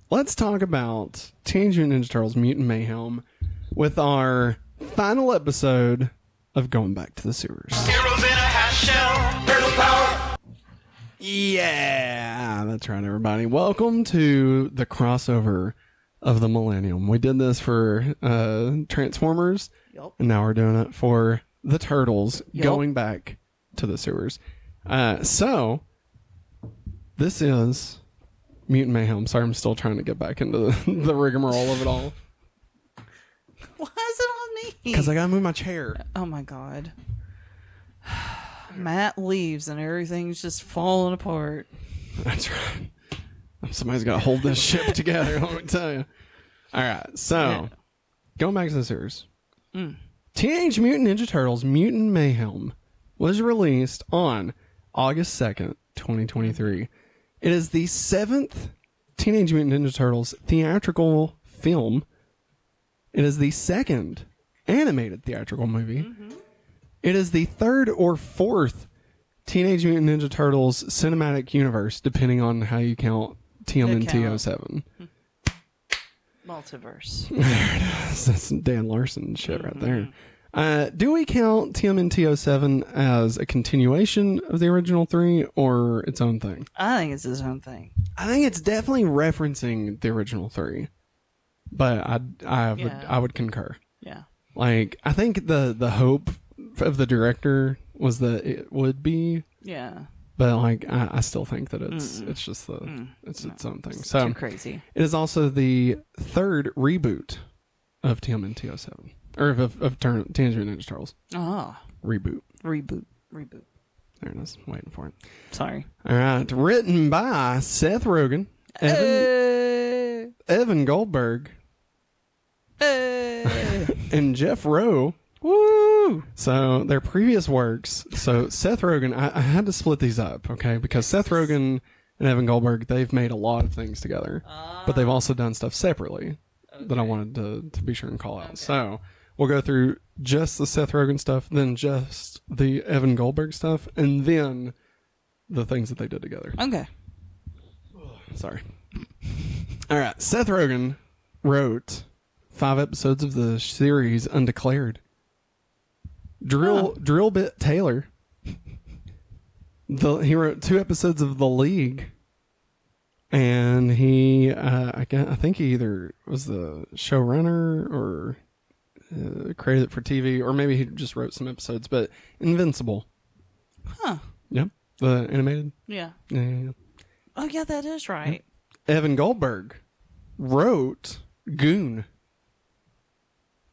let's talk about Teenage Mutant Ninja Turtles Mutant Mayhem with our final episode of Going Back to the Sewers. Heroes in a half shell, turtle power. Yeah, that's right, everybody. Welcome to the crossover of the Millennium. We did this for Transformers, and now we're doing it for the Turtles going back to the sewers. So, this is Mutant Mayhem. Sorry, I'm still trying to get back into the rigmarole of it all. Why is it on me? Because I gotta move my chair. Oh my god. Matt leaves and everything's just falling apart. That's right. Somebody's gotta hold this ship together, let me tell you. Alright, so going back to the sewers. Teenage Mutant Ninja Turtles Mutant Mayhem was released on August 2nd, 2023. It is the 7th Teenage Mutant Ninja Turtles theatrical film. It is the 2nd animated theatrical movie. It is the 3rd or 4th Teenage Mutant Ninja Turtles cinematic universe, depending on how you count TMNT 07. Multiverse. There it is. That's Dan Larson shit right there. Do we count TMNT 07 as a continuation of the original 3 or its own thing? I think it's its own thing. I think it's definitely referencing the original 3. But I would concur. Yeah. Like, I think the hope of the director was that it would be. Yeah. But like, I still think that it's just its own thing. It's so too crazy. It is also the 3rd reboot of TMNT 07 or of Teenage Mutant Ninja Turtles. Ah. Reboot. There it is. Waiting for it. Sorry. All right. Written by Seth Rogen, Evan Goldberg, and Jeff Rowe. Woo! So their previous works. So Seth Rogen, I had to split these up, okay? Because Seth Rogen and Evan Goldberg, they've made a lot of things together, but they've also done stuff separately that I wanted to be sure and call out. Okay. So we'll go through just the Seth Rogen stuff, then just the Evan Goldberg stuff, and then the things that they did together. Okay. Sorry. All right. Seth Rogen wrote 5 episodes of the series Undeclared. Drill Bit Taylor. He wrote 2 episodes of The League, and he I think he either was the showrunner or created it for TV, or maybe he just wrote some episodes. But Invincible. Huh. Yep. The animated. Yeah. Yeah. Oh yeah, that is right. Evan Goldberg wrote Goon.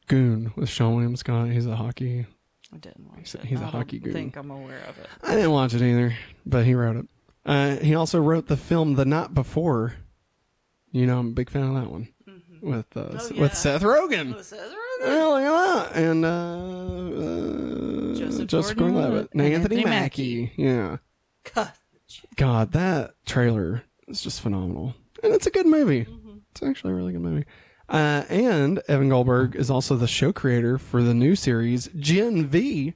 Goon with Sean William Scott. He's a hockey. I didn't watch it. He's a hockey goon. I think I'm aware of it. I didn't watch it either, but he wrote it. He also wrote the film The Night Before. You know, I'm a big fan of that one with Seth Rogen. With Seth Rogen. Oh, look at that. And Joseph Gordon-Levitt and Anthony Mackie. Yeah. God, that trailer is just phenomenal, and it's a good movie. It's actually a really good movie. And Evan Goldberg is also the show creator for the new series Gen V,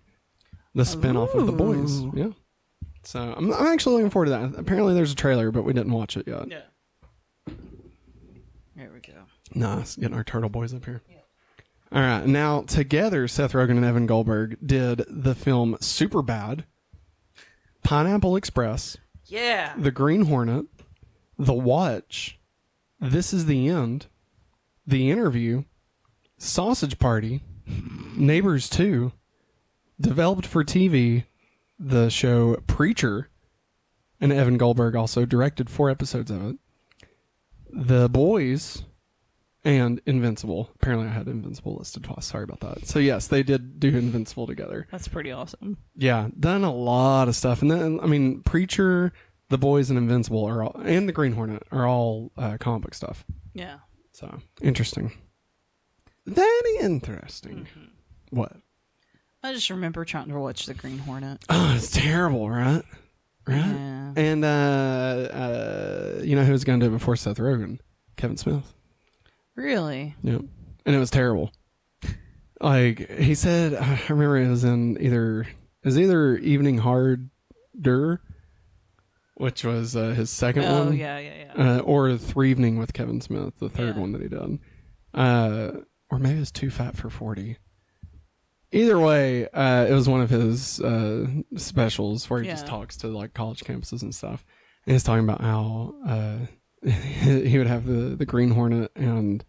the spinoff of The Boys. Yeah. So I'm actually looking forward to that. Apparently there's a trailer, but we didn't watch it yet. Yeah. There we go. Nice. Getting our Turtle Boys up here. Yeah. All right. Now, together, Seth Rogen and Evan Goldberg did the film Superbad, Pineapple Express, The Green Hornet, The Watch, This Is the End, The Interview, Sausage Party, Neighbors 2, developed for TV, the show Preacher, and Evan Goldberg also directed 4 episodes of it, The Boys, and Invincible. Apparently I had Invincible listed twice. Sorry about that. So yes, they did do Invincible together. That's pretty awesome. Yeah, done a lot of stuff. And then, I mean, Preacher, The Boys, and Invincible are all, and The Green Hornet are all comic book stuff. Yeah. So, interesting. Very interesting. What? I just remember trying to watch The Green Hornet. Oh, it's terrible, right? Right? Yeah. And, you know who was going to do it before Seth Rogen? Kevin Smith. Really? Yep. And it was terrible. Like, he said, I remember it was in either Evening Harder which was his second one. Oh, yeah. Or Three Evening with Kevin Smith, the third one that he did. Or maybe it was Too Fat for 40. Either way, it was one of his specials where he just talks to like college campuses and stuff. And he's talking about how he would have the Green Hornet and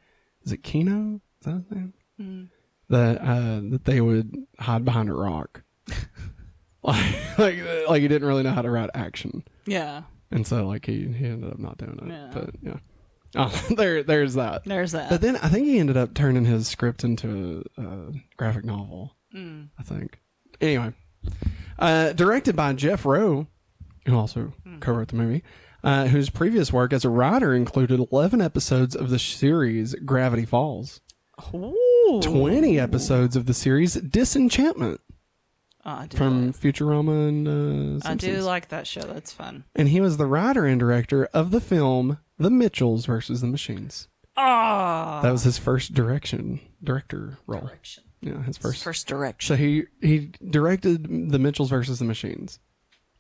is it Kino? Is that his name? Mm. That they would hide behind a rock. like he didn't really know how to write action. Yeah. And so like he ended up not doing it. Yeah. But yeah. Oh, there's that. There's that. But then I think he ended up turning his script into a graphic novel. I think. Anyway, directed by Jeff Rowe, who also co-wrote the movie, whose previous work as a writer included 11 episodes of the series Gravity Falls, 20 episodes of the series Disenchantment. From Futurama and Simpsons. I do like that show. That's fun. And he was the writer and director of the film The Mitchells versus the Machines. That was his first director role. Yeah, his first direction. So he directed The Mitchells versus the Machines.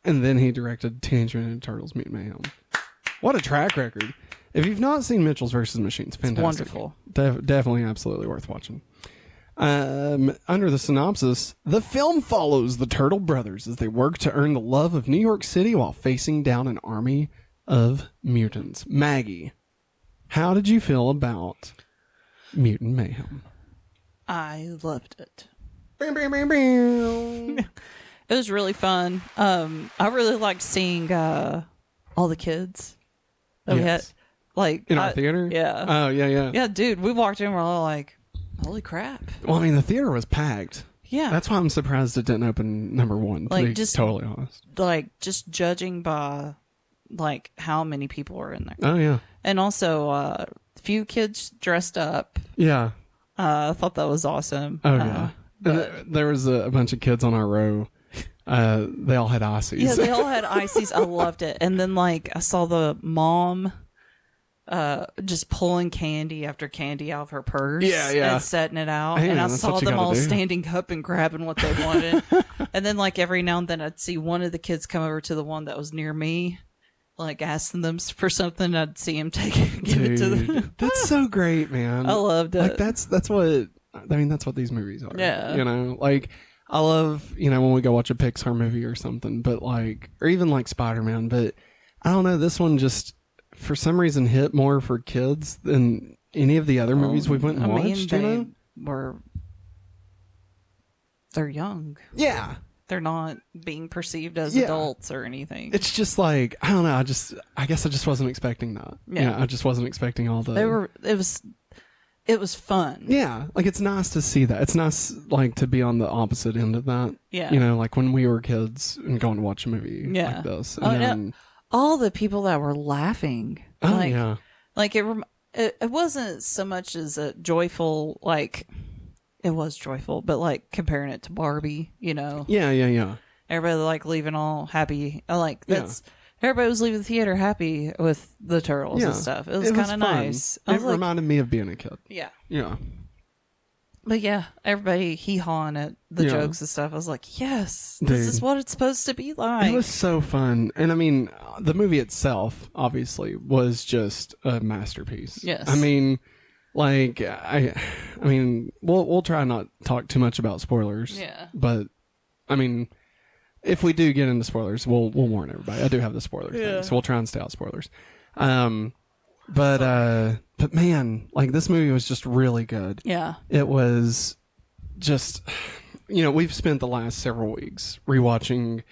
And then he directed Teenage Mutant Ninja Turtles Mutant Mayhem. What a track record. If you've not seen Mitchells versus Machines, fantastic. It's wonderful. Definitely absolutely worth watching. Under the synopsis, the film follows the Turtle brothers as they work to earn the love of New York City while facing down an army of mutants. Maggie, how did you feel about Mutant Mayhem? I loved it. Bam, bam, bam, bam. It was really fun. I really liked seeing all the kids that we had, like in our theater. Yeah. Oh yeah. Yeah, dude. We walked in, and we're all like, holy crap. Well, I mean, the theater was packed. Yeah. That's why I'm surprised it didn't open number one, to be totally honest. Like, just judging by, like, how many people were in there. Oh, yeah. And also, a few kids dressed up. Yeah. I thought that was awesome. Oh, yeah. There was a bunch of kids on our row. They all had ices. Yeah, they all had ices. I loved it. And then, like, I saw the mom... just pulling candy after candy out of her purse and setting it out. Hey, and man, I saw them all standing up and grabbing what they wanted. And then, like, every now and then I'd see one of the kids come over to the one that was near me, like, asking them for something. I'd see him give it to them. That's so great, man. I loved it. Like, that's what, I mean, that's what these movies are. Yeah. You know, like, I love, you know, when we go watch a Pixar movie or something, but like, or even like Spider-Man, but I don't know, this one just, for some reason, hit more for kids than any of the other movies we went and watched. They're young. Yeah, they're not being perceived as adults or anything. It's just like, I don't know. I guess I just wasn't expecting that. Yeah, I just wasn't expecting all the. It was fun. Yeah, like it's nice to see that. It's nice like to be on the opposite end of that. Yeah, you know, like when we were kids and going to watch a movie like this. And then, all the people that were laughing. Oh, like, yeah. Like, it wasn't so much as a joyful, like, it was joyful, but, like, comparing it to Barbie, you know? Yeah. Everybody, like, leaving all happy. Like, everybody was leaving the theater happy with the turtles and stuff. It was kind of nice. It reminded me of being a kid. Yeah. Yeah. But yeah, everybody hee-hawing at the jokes and stuff. I was like, yes, this is what it's supposed to be like. It was so fun. And I mean, the movie itself, obviously, was just a masterpiece. Yes. I mean, like, I mean, we'll try not to talk too much about spoilers. Yeah. But, I mean, if we do get into spoilers, we'll warn everybody. I do have the spoiler thing, so we'll try and stay out spoilers. But man, like this movie was just really good. Yeah. It was just, you know, we've spent the last several weeks rewatching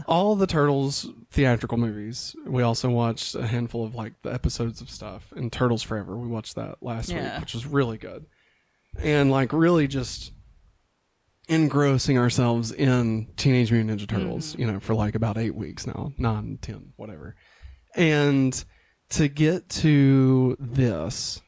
all the Turtles theatrical movies. We also watched a handful of like the episodes of stuff and Turtles Forever. We watched that last week, which was really good. And like really just engrossing ourselves in Teenage Mutant Ninja Turtles, you know, for like about 8 weeks now, 9, 10, whatever. And to get to this,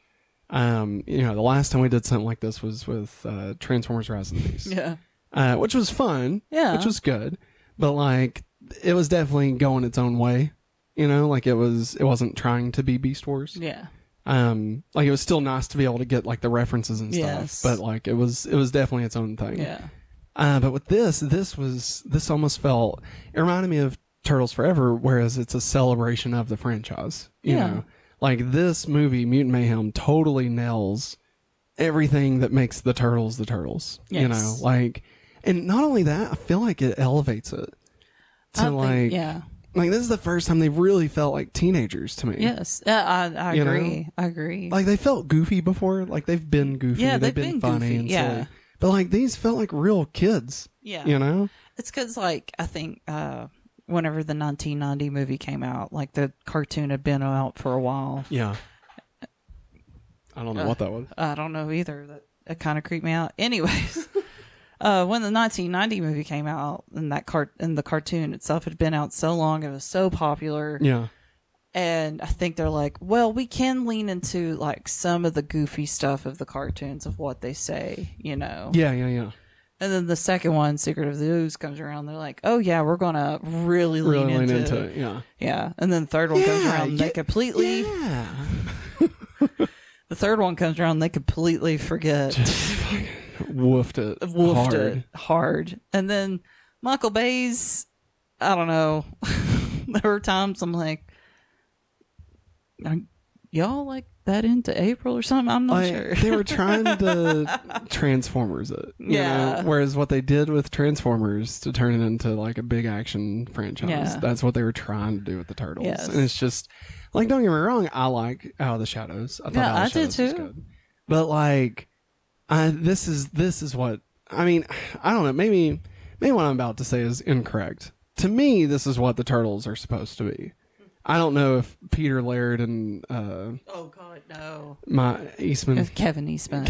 you know, the last time we did something like this was with Transformers Rise of the Beast. Yeah. Which was fun. Yeah. Which was good. But like, it was definitely going its own way. You know, like it wasn't trying to be Beast Wars. Yeah. Like it was still nice to be able to get like the references and stuff. But like it was definitely its own thing. Yeah. But with this almost felt, it reminded me of Turtles Forever, whereas it's a celebration of the franchise. You know, like this movie, Mutant Mayhem, totally nails everything that makes the Turtles the Turtles. Yes. You know, like, and not only that, I feel like it elevates it to like this is the first time they've really felt like teenagers to me. Yes, I agree. Know? I agree. Like they felt goofy before. Like they've been goofy. Yeah, they've been funny goofy. and silly. But like these felt like real kids. Yeah, you know. It's because like I think whenever the 1990 movie came out, like the cartoon had been out for a while. Yeah. I don't know what that was. I don't know either. That kind of creeped me out. Anyways. When the 1990 movie came out, and the cartoon itself had been out so long, it was so popular. Yeah. And I think they're like, well, we can lean into like some of the goofy stuff of the cartoons of what they say, you know. Yeah. And then the second one, Secret of the Ooze, comes around. They're like, oh yeah, we're gonna really lean into it. Yeah. Yeah. And then the third one comes around, and they completely. Yeah. The third one comes around, and they completely forget. Woofed it hard. And then Michael Bay's, I don't know. There were times I'm like, y'all like that into April or something? I'm not sure. They were trying to Transformers it. You know? Whereas what they did with Transformers to turn it into like a big action franchise, that's what they were trying to do with the Turtles. Yes. And it's just, like, don't get me wrong, I like Out of the Shadows. I thought Out of the Shadows was good. But like, this is what, I mean, I don't know, maybe what I'm about to say is incorrect. To me, this is what the Turtles are supposed to be. I don't know if Peter Laird and oh god, no, Kevin Eastman.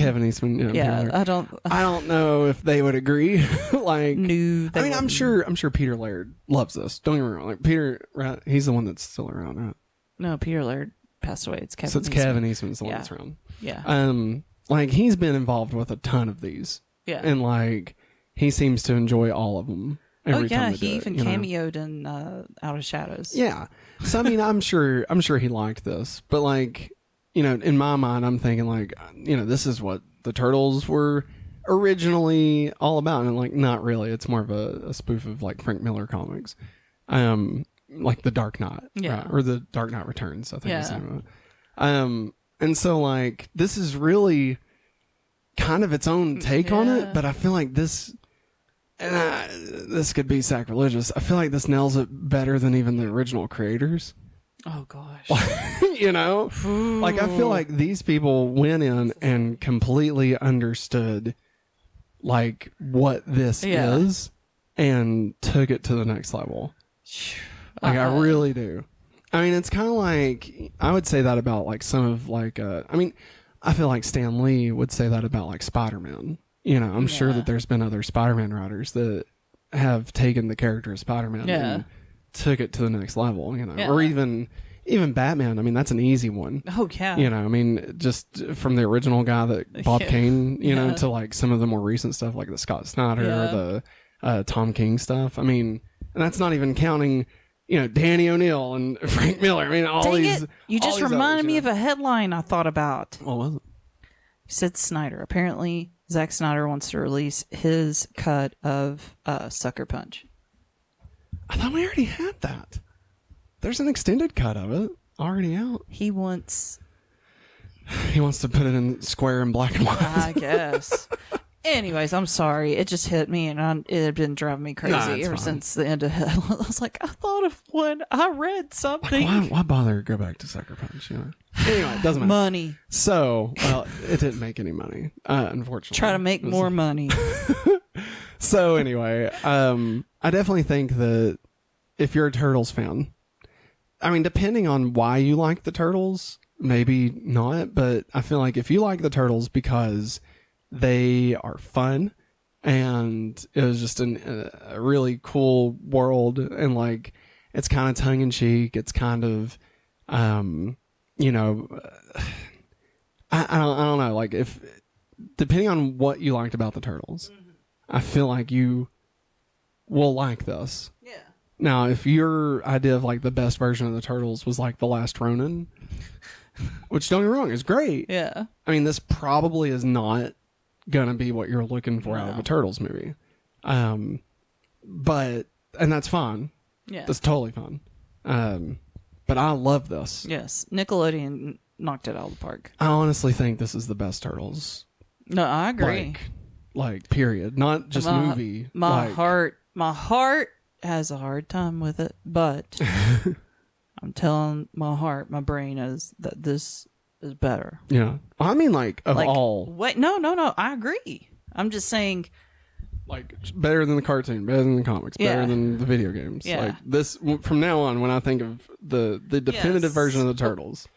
You know, I don't know if they would agree. Like, no, I mean, I'm sure Peter Laird loves this. Don't get me wrong. Like Peter, right, he's the one that's still around, right? No, Peter Laird passed away. It's Kevin. So it's Eastman. Kevin Eastman's the one that's around. Yeah. Like he's been involved with a ton of these. Yeah. And like he seems to enjoy all of them. He even cameoed in Out of Shadows. Yeah. So I mean, I'm sure he liked this, but like, you know, in my mind, I'm thinking like, you know, this is what the Turtles were originally all about, and like, not really. It's more of a spoof of like Frank Miller comics, like The Dark Knight, right? Or The Dark Knight Returns, I think. Yeah. Is the name of it. And so like, this is really kind of its own take on it, but I feel like this. This could be sacrilegious. I feel like this nails it better than even the original creators. Oh gosh. You know? Ooh. Like I feel like these people went in and completely understood like what this is and took it to the next level. Like I really do. I mean, it's kind of like, I would say that about like some of like, I mean, I feel like Stan Lee would say that about like Spider-Man. You know, I'm sure that there's been other Spider-Man writers that have taken the character of Spider-Man and took it to the next level, you know, or even Batman. I mean, that's an easy one. Oh, yeah. You know, I mean, just from the original guy that Bob Kane, you know, to like some of the more recent stuff like the Scott Snyder or the Tom King stuff. I mean, and that's not even counting, you know, Danny O'Neill and Frank Miller. I mean, all these. You just reminded me of a headline I thought about. What was it? You said Snyder. Apparently, Zack Snyder wants to release his cut of Sucker Punch. I thought we already had that. There's an extended cut of it already out. He wants to put it in square and black and white. I guess. Anyways, I'm sorry. It just hit me, and it had been driving me crazy ever since the end of it. I was like, I thought of one. I read something. Like, why bother to go back to Sucker Punch? You know? Anyway, it doesn't matter. Money. So, well, it didn't make any money, unfortunately. Try to make more money. So anyway, I definitely think that if you're a Turtles fan, I mean, depending on why you like the Turtles, maybe not, but I feel like if you like the Turtles because they are fun and it was just a really cool world, and like it's kind of tongue-in-cheek, it's kind of you know, I don't know, like if depending on what you liked about the Turtles, I feel like you will like this. Yeah. Now, if your idea of like the best version of the Turtles was like The Last Ronin, which don't get me wrong, is great. Yeah. I mean, this probably is not gonna be what you're looking for out of a Turtles movie. But, and that's fine. Yeah. That's totally fine. But I love this. Yes. Nickelodeon knocked it out of the park. I honestly think this is the best Turtles. No, I agree. Like period. Not just movie. My heart has a hard time with it, but I'm telling my heart, my brain is that this is better. Yeah. I mean, like all. Wait, no. I agree. I'm just saying. Like, better than the cartoon, better than the comics, better than the video games. Yeah. Like, this, from now on, when I think of the definitive version of the Turtles,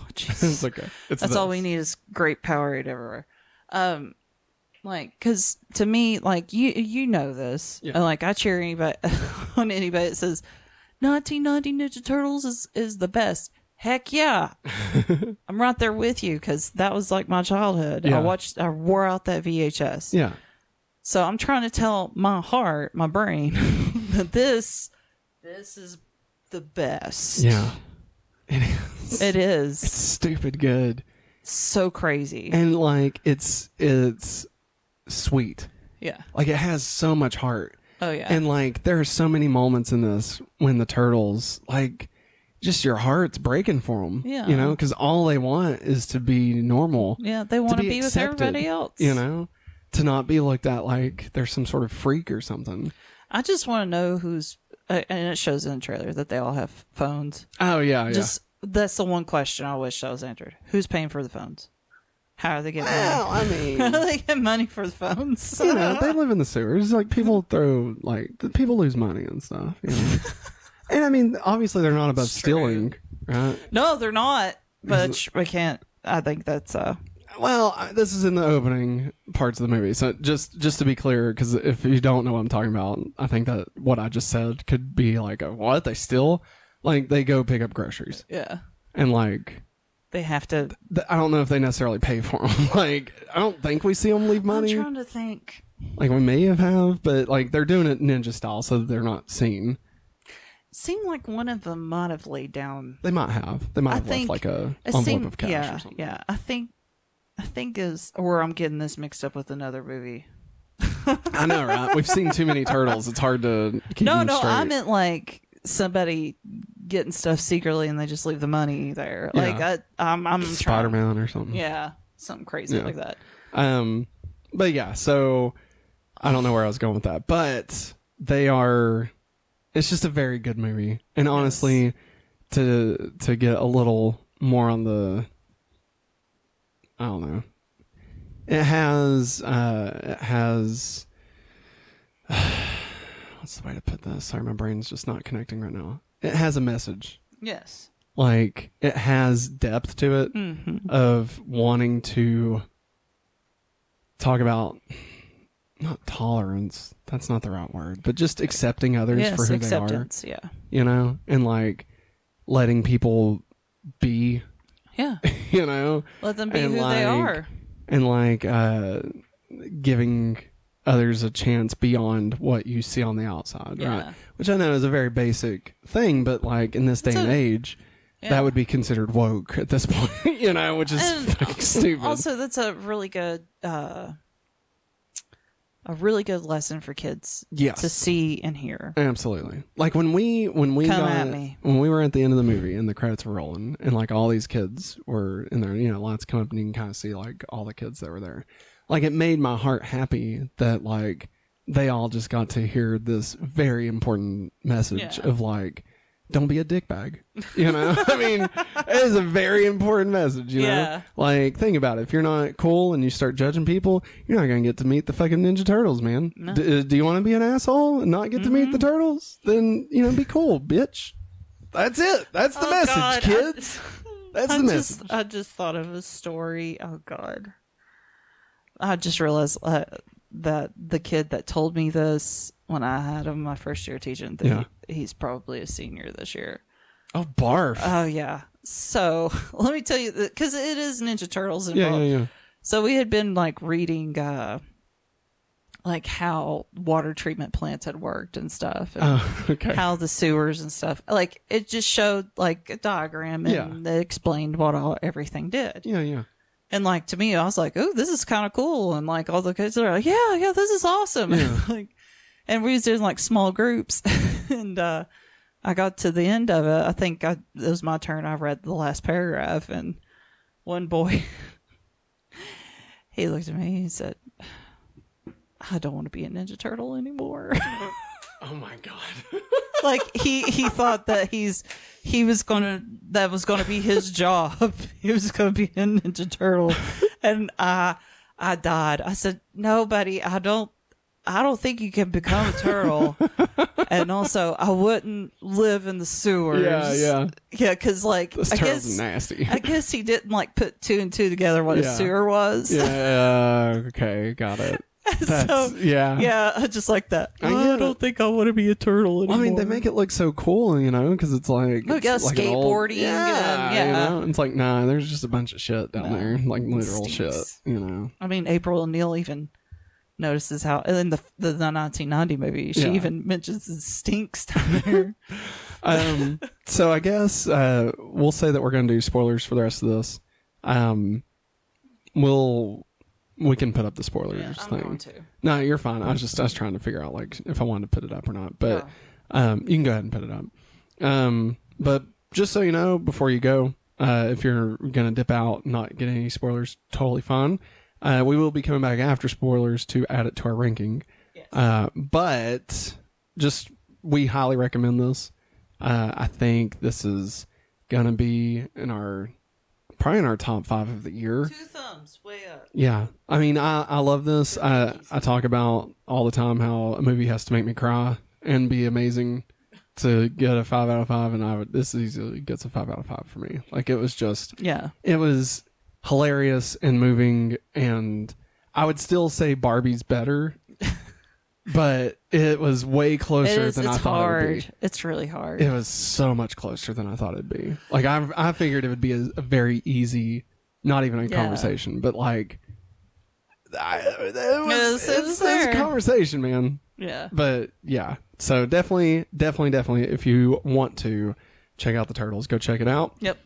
it's okay. That's all we need is great Powerade everywhere. Like, because to me, like, you know this. Yeah. And, like, I cheer anybody on anybody that says 1990 Ninja Turtles is the best. Heck yeah. I'm right there with you, because that was, like, my childhood. Yeah. I wore out that VHS. Yeah. So I'm trying to tell my heart, my brain, that this is the best. Yeah. It is. It is. It's stupid good. So crazy. And like it's sweet. Yeah. Like it has so much heart. Oh yeah. And like there are so many moments in this when the Turtles, like, just your heart's breaking for them. Yeah. You know, because all they want is to be normal. Yeah, they want to be with everybody else. You know? To not be looked at like they're some sort of freak or something. I just want to know who's, and it shows in the trailer that they all have phones. Oh, yeah, That's the one question I wish I was answered. Who's paying for the phones? How are they getting money? I mean... How do they get money for the phones? You know, they live in the sewers. Like, people people lose money and stuff, you know? And, I mean, obviously they're not above stealing, right? No, they're not. But we can't... I think that's... Well, this is in the opening parts of the movie, so just to be clear, because if you don't know what I'm talking about, I think that what I just said could be like, what? They steal? Like, they go pick up groceries. Yeah. And, like... They have to... I don't know if they necessarily pay for them. Like, I don't think we see them leave money. I'm trying to think. Like, we may have, but, like, they're doing it ninja style, so that they're not seen. Seemed like one of them might have laid down... They might have. They might have left, like, a envelope of cash or something. Yeah, I think or I'm getting this mixed up with another movie. I know, right? We've seen too many Turtles. It's hard to keep them straight. I meant like somebody getting stuff secretly and they just leave the money there. Yeah. Like I'm Spider-Man or something. Yeah, something crazy like that. But yeah, so I don't know where I was going with that, but it's just a very good movie. And honestly, to get a little more on the, I don't know. It has what's the way to put this? Sorry, my brain's just not connecting right now. It has a message. Yes. Like, it has depth to it of wanting to talk about, not tolerance, that's not the right word, but just accepting others for who they are. Yeah. You know? And like letting people be. Yeah. You know? Let them be who they are. And like giving others a chance beyond what you see on the outside, right? Which I know is a very basic thing, but like in this day and age, that would be considered woke at this point, you know, which is fucking stupid. Also, that's a really good lesson for kids to see and hear. Absolutely. Like when we when we were at the end of the movie and the credits were rolling and like all these kids were in there, you know, lights come up and you can kind of see like all the kids that were there. Like, it made my heart happy that like they all just got to hear this very important message of like, don't be a dickbag, you know? I mean, it is a very important message, you know? Like, think about it. If you're not cool and you start judging people, you're not going to get to meet the fucking Ninja Turtles, man. No. Do you want to be an asshole and not get to meet the Turtles? Then, you know, be cool, bitch. That's it. That's the message, kids. That's the message. I just thought of a story. Oh, God. I just realized that the kid that told me this when I had him my first year teaching, he's probably a senior this year. Oh, barf. Oh, yeah. So let me tell you, because it is Ninja Turtles involved. Yeah. So we had been like reading like how water treatment plants had worked and stuff. And how the sewers and stuff. Like, it just showed like a diagram and it explained what everything did. Yeah. And like, to me, I was like, oh, this is kind of cool. And like, all the kids are like, yeah, this is awesome. Yeah. And we was doing like small groups. And I got to the end of it. I think it was my turn. I read the last paragraph, and one boy, he looked at me and said, I don't want to be a Ninja Turtle anymore. Oh my God. Like he thought that that was gonna be his job. He was gonna be a Ninja Turtle. And I died. I said, no, buddy, I don't think you can become a turtle. And also, I wouldn't live in the sewers. Yeah. Yeah, because, like, This turtle's nasty. I guess he didn't, like, put two and two together what a sewer was. Yeah, okay, got it. Yeah, just like that. I don't think I want to be a turtle anymore. I mean, they make it look so cool, because it's like... Look, it's like skateboarding. It's like, nah, there's just a bunch of shit down there. Like, literal shit, I mean, April O'Neil even notices how in the 1990 movie she even mentions the stinks down there. So I guess we'll say that we're going to do spoilers for the rest of this. We can put up the spoilers thing. Going to. No, you're fine. I was trying to figure out like if I wanted to put it up or not, but you can go ahead and put it up. But just so you know, before you go, if you're gonna dip out, not get any spoilers, totally fine. We will be coming back after spoilers to add it to our ranking. Yes. But we highly recommend this. I think this is gonna be probably in our top 5 of the year. 2 thumbs, way up. Yeah. I mean, I love this. I talk about all the time how a movie has to make me cry and be amazing to get a 5 out of 5. And this easily gets a 5 out of 5 for me. Like, it was just, it was hilarious and moving. And I would still say Barbie's better, but it was way closer than I thought it would be. It's really hard. It was so much closer than I thought it'd be. Like, I figured it would be a very easy, not even a conversation, but like, it was a conversation, man. Yeah. But yeah, so definitely, if you want to check out the Turtles, go check it out. Yep.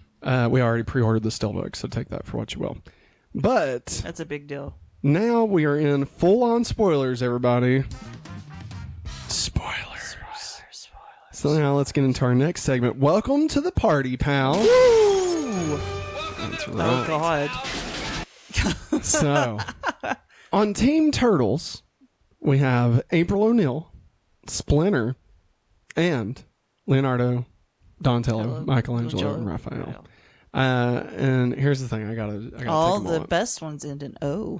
We already pre-ordered the Steelbook, so take that for what you will. But that's a big deal. Now we are in full-on spoilers, everybody. Spoilers. So now let's get into our next segment. Welcome to the party, pal. Woo! That's right. Oh, God. So, on Team Turtles, we have April O'Neil, Splinter, and Leonardo, Donatello, Michelangelo, and Raphael. And here's the thing, I gotta all take the best ones end in O.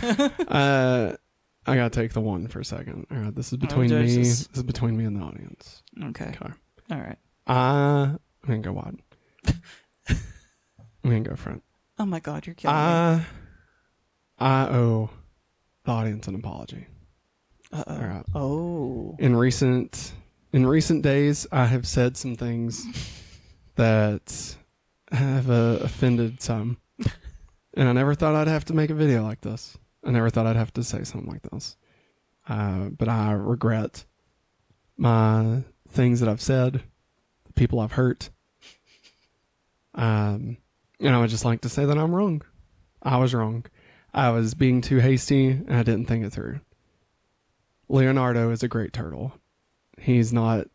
I gotta take the one for a second. All right, this is between me. This is between me and the audience. Okay. All right. I'm gonna go wide. I'm gonna go front. Oh my God, you're killing me. I owe the audience an apology. Uh-oh. All right. Oh. In recent days, I have said some things that have offended some. And I never thought I'd have to make a video like this. I never thought I'd have to say something like this. But I regret my things that I've said, the people I've hurt. And I would just like to say that I'm wrong. I was wrong. I was being too hasty and I didn't think it through. Leonardo is a great turtle. He's not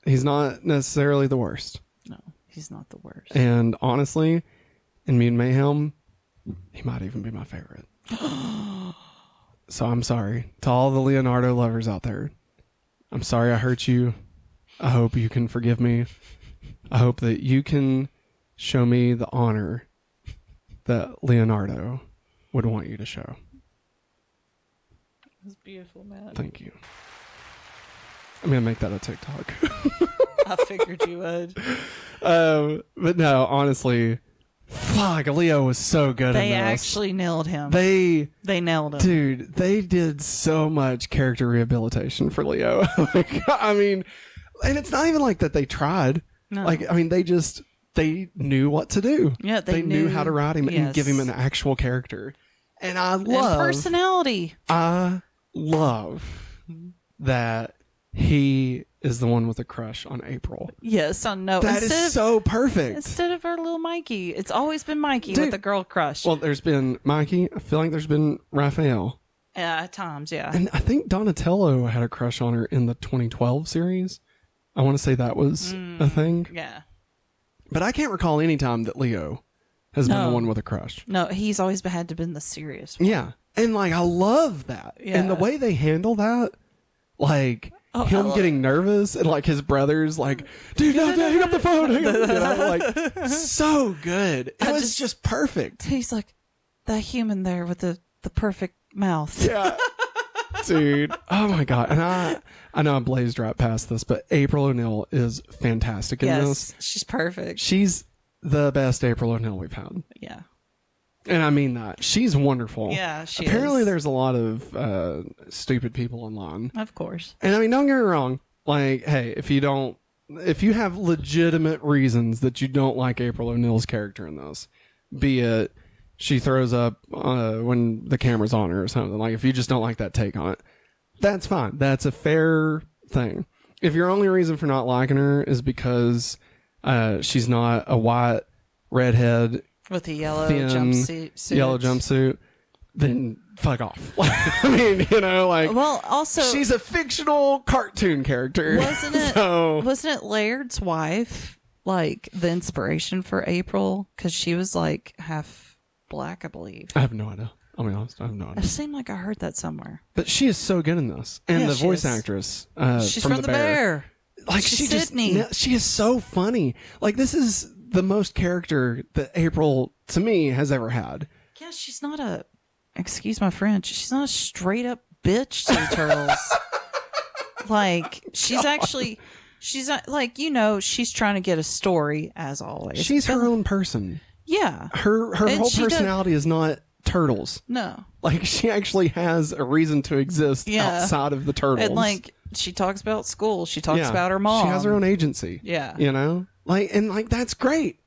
necessarily the worst. No, he's not the worst. And honestly, in Mutant Mayhem, he might even be my favorite. So I'm sorry to all the Leonardo lovers out there. I'm sorry I hurt you. I hope you can forgive me. I hope that you can show me the honor that Leonardo would want you to show. That's beautiful, Matt. Thank you. I'm going to make that a TikTok. I figured you would. But no, honestly, fuck, Leo was so good in this. They actually nailed him. They nailed him. Dude, they did so much character rehabilitation for Leo. Like, I mean, and it's not even like that they tried. No. Like, I mean, they knew what to do. Yeah, they knew how to write him and give him an actual character. And and personality. I love that he is the one with a crush on April. Yes, I know. That is so perfect. Instead of our little Mikey. It's always been Mikey with a girl crush. Well, there's been Mikey. I feel like there's been Raphael. At times, yeah. And I think Donatello had a crush on her in the 2012 series. I want to say that was a thing. Yeah. But I can't recall any time that Leo has been the one with a crush. No, he's always had to been the serious one. Yeah. And like, I love that. Yeah. And the way they handle that, like him getting nervous and like his brothers like, dude, no, hang up the phone. Hang up. You know, like, so good. It was just perfect. He's like, that human there with the perfect mouth. Yeah. Dude. Oh my God. And I know I blazed right past this, but April O'Neil is fantastic in this. She's perfect. She's the best April O'Neil we've had. Yeah. And I mean that. She's wonderful. Yeah, she Apparently is. there's a lot of stupid people online. Of course. And I mean, don't get me wrong. Like, hey, if you have legitimate reasons that you don't like April O'Neil's character in this, be it she throws up when the camera's on her or something, like if you just don't like that take on it, that's fine. That's a fair thing. If your only reason for not liking her is because she's not a white redhead with a yellow thin, jumpsuit, then fuck off. I mean, you know, like, well, also she's a fictional cartoon character. Wasn't it Laird's wife like the inspiration for April? Because she was like half black, I believe. I have no idea. I'll be honest, I have no idea. It seemed like I heard that somewhere. But she is so good in this, and the voice actress, she's from the Bear. Like she's Sydney. She is so funny. Like, this is the most character that April, to me, has ever had. Yeah, she's not a, excuse my French, she's not a straight up bitch to the turtles. Like, she's actually, she's like, you know, she's trying to get a story, as always. She's her own person. Yeah. Her whole personality is not turtles. No. Like, she actually has a reason to exist outside of the turtles. And like, she talks about school. She talks about her mom. She has her own agency. Yeah. You know? Like, and like, that's great.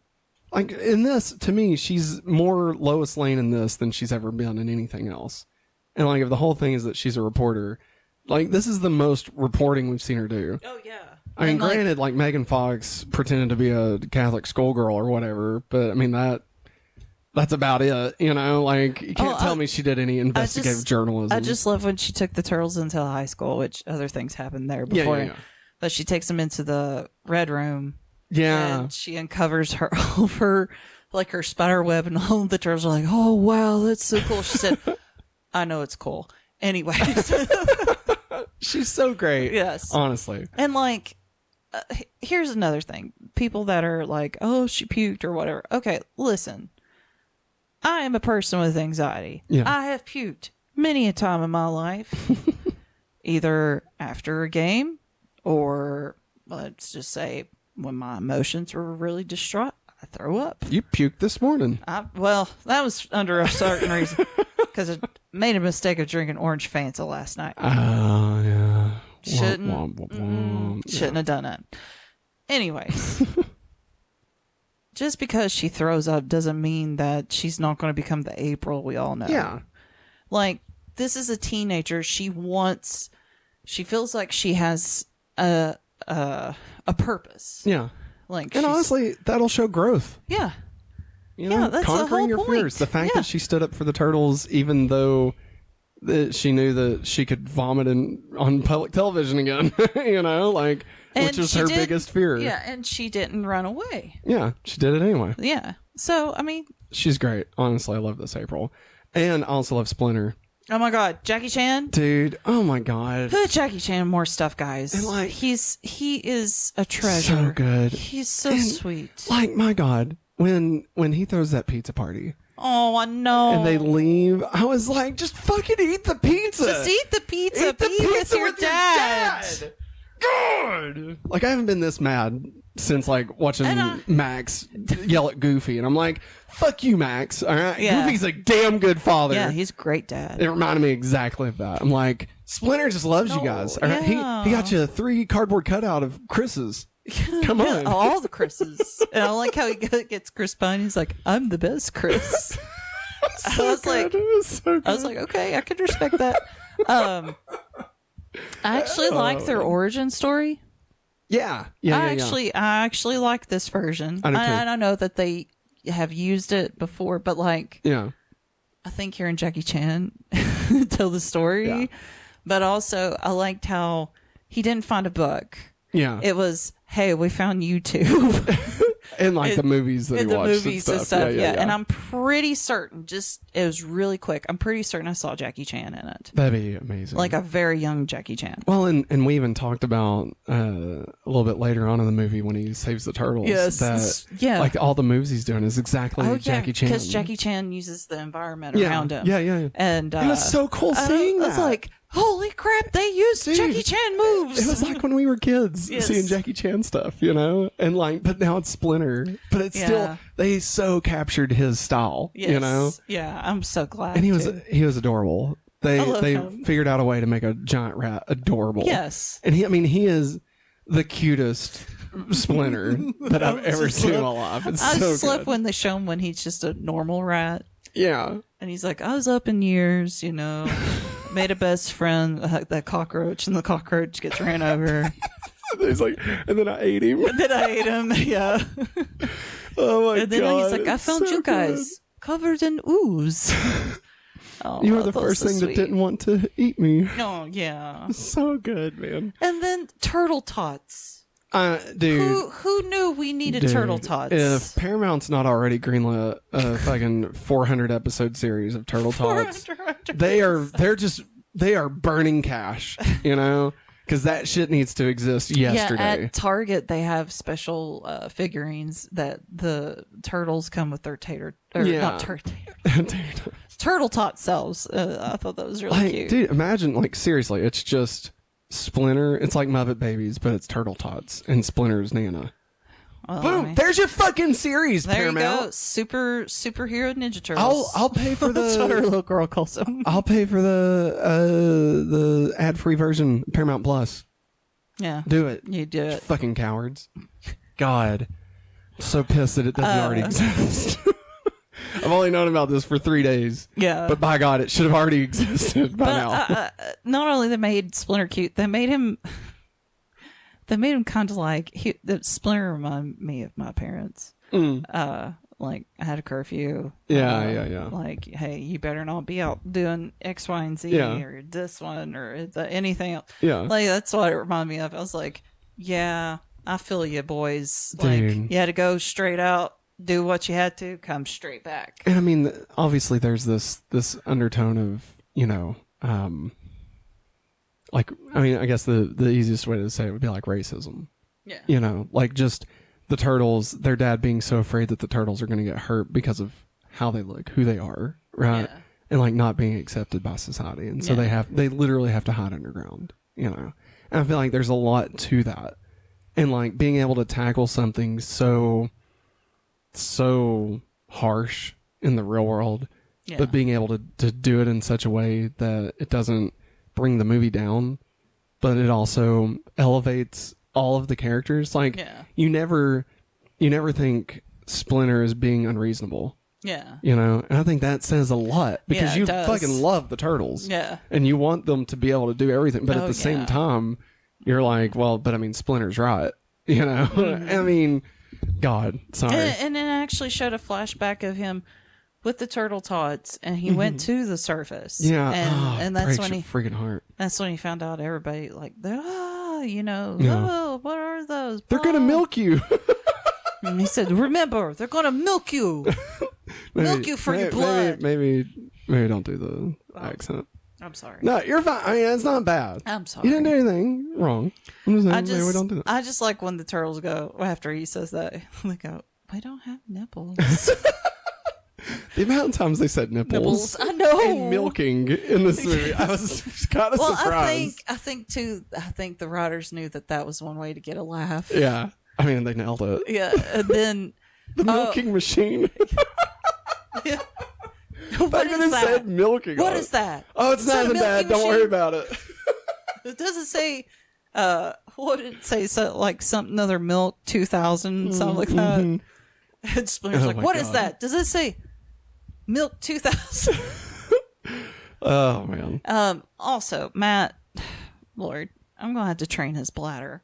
Like, in this, to me, she's more Lois Lane in this than she's ever been in anything else. And like, if the whole thing is that she's a reporter, like, this is the most reporting we've seen her do. Oh, yeah. I mean, granted, like Megan Fox pretended to be a Catholic schoolgirl or whatever, but I mean, that's about it, you know? Like, you can't tell me she did any investigative journalism. I just love when she took the turtles into high school, which other things happened there before. Yeah. But she takes them into the red room. Yeah. And she uncovers all of her, like, her spider web, and all the turtles are like, oh, wow, that's so cool. She said, I know it's cool. Anyways. She's so great. Yes. Honestly. And, like, here's another thing. People that are like, oh, she puked or whatever. Okay, listen. I am a person with anxiety. Yeah. I have puked many a time in my life, either after a game or, let's just say, when my emotions were really distraught, I throw up. You puked this morning. Well, that was under a certain reason, because I made a mistake of drinking orange Fanta last night. Oh, yeah. Shouldn't have done it. Anyways. Just because she throws up doesn't mean that she's not going to become the April we all know. Yeah. Like, this is a teenager. She feels like she has a purpose. Yeah. Like, and honestly, that'll show growth. Yeah. You know, that's conquering the whole your point. fears. The fact that she stood up for the turtles, even though she knew that she could vomit on public television again, you know, like, which was her biggest fear. Yeah, and she didn't run away. Yeah, she did it anyway. Yeah. So, I mean, she's great. Honestly, I love this April. And I also love Splinter. Oh my God, Jackie Chan? Dude, oh my God. Put Jackie Chan more stuff, guys. And like, he is a treasure. So good. He's so sweet. Like, my God, when he throws that pizza party. Oh, I know. And they leave. I was like, just fucking eat the pizza. Just eat the pizza. Eat the pizza with your dad. God. Like, I haven't been this mad since, like, watching Max yell at Goofy. And I'm like, fuck you, Max. All right? Yeah. Goofy's a damn good father. Yeah, he's a great dad. It reminded me exactly of that. I'm like, Splinter just loves you guys. All right? He got you 3 cardboard cutout of Chris's. Come on. All the Chris's. And I like how he gets Chris Pine. He's like, I'm the best Chris. I was like, okay, I could respect that. I actually like their origin story. Yeah. I actually like this version. I know that they have used it before, but like, I think hearing Jackie Chan tell the story, but also I liked how he didn't find a book. Yeah. It was, hey, we found YouTube. And like the movies that he watched and stuff. Yeah. And I'm pretty certain, it was really quick. I'm pretty certain I saw Jackie Chan in it. That'd be amazing. Like a very young Jackie Chan. Well, and we even talked about a little bit later on in the movie when he saves the turtles. Yes. Like all the moves he's doing is exactly Jackie Chan. Because Jackie Chan uses the environment around him. Yeah. And it was so cool seeing that. I was like, holy crap, they used Jackie Chan moves. It was like when we were kids seeing Jackie Chan stuff, and like, but now it's Splinter, but it's still, they so captured his style, Yeah, I'm so glad. And he was adorable. They figured out a way to make a giant rat adorable. Yes. And he is the cutest Splinter that I've ever seen in my life. It's I so just love good. when they show him when he's just a normal rat. Yeah. And he's like, I was up in years, made a best friend, that cockroach, and the cockroach gets ran over. He's like, and then I ate him. Yeah. Oh my god. And then he's like, I found you guys covered in ooze. You were the first thing that didn't want to eat me. Oh, yeah. So good, man. And then turtle tots. Dude. Who knew we needed turtle tots? If Paramount's not already greenlit a fucking 400 episode series of turtle tots, they are burning cash, because that shit needs to exist yesterday. Yeah, at Target they have special figurines that the turtles come with their turtle tot selves. I thought that was really cute. Dude, imagine, seriously, it's just Splinter. It's like Muppet Babies, but it's turtle tots, and Splinter's Nana. Boom! There's your fucking series, there Paramount. You go. Superhero Ninja Turtles. I'll pay for the. That's what our little girl calls them. I'll pay for the ad-free version, Paramount Plus. Yeah, do it. You do it. Fucking cowards. God, I'm so pissed that it doesn't already exist. I've only known about this for 3 days. Yeah, but by God, it should have already existed by now. Not only they made Splinter cute, they made him. They made him kind of like the Splinter reminded me of my parents. Like I had a curfew. Yeah. Like, hey, you better not be out doing X, Y, and Z or this one or anything else. Yeah, like that's what it reminded me of. I was like, yeah, I feel you, boys. Dude. Like you had to go straight out, do what you had to, come straight back. And I mean, obviously, there's this undertone of I guess the easiest way to say it would be like racism. Yeah. Like just the turtles, their dad being so afraid that the turtles are going to get hurt because of how they look, who they are, right? Yeah. And like not being accepted by society. And so they literally have to hide underground, And I feel like there's a lot to that. And like being able to tackle something so harsh in the real world, but being able to do it in such a way that it doesn't bring the movie down, but it also elevates all of the characters. Like you never think Splinter is being unreasonable. Yeah. And I think that says a lot because you fucking love the turtles. Yeah. And you want them to be able to do everything, but at the same time you're like, well, but I mean Splinter's right. Mm-hmm. I mean, God, sorry. And it actually showed a flashback of him with the turtle tots, and he went to the surface. Yeah, and that's when he freaking heart. That's when he found out everybody like, what are those? They're gonna milk you. And he said, "Remember, they're gonna milk you, milk you for your blood." Maybe don't do the accent. I'm sorry. No, you're fine. I mean, it's not bad. I'm sorry. You didn't do anything wrong. I'm just saying, we don't do that. I just like when the turtles go after he says that. They go, "We don't have nipples." The amount of times they said nipples I know. And milking in this movie, I was kind of surprised. I think the writers knew that was one way to get a laugh. Yeah, I mean they nailed it. Yeah, and then the milking machine. Yeah. What is that? Said milking. What is that? Oh, it's not bad. Don't worry about it. It doesn't say. What did it say? So like something other milk 2000 something like that. And Splinter's like, "What is that? Does it say milk 2000?" Oh man. Also, Matt, Lord, I'm gonna have to train his bladder.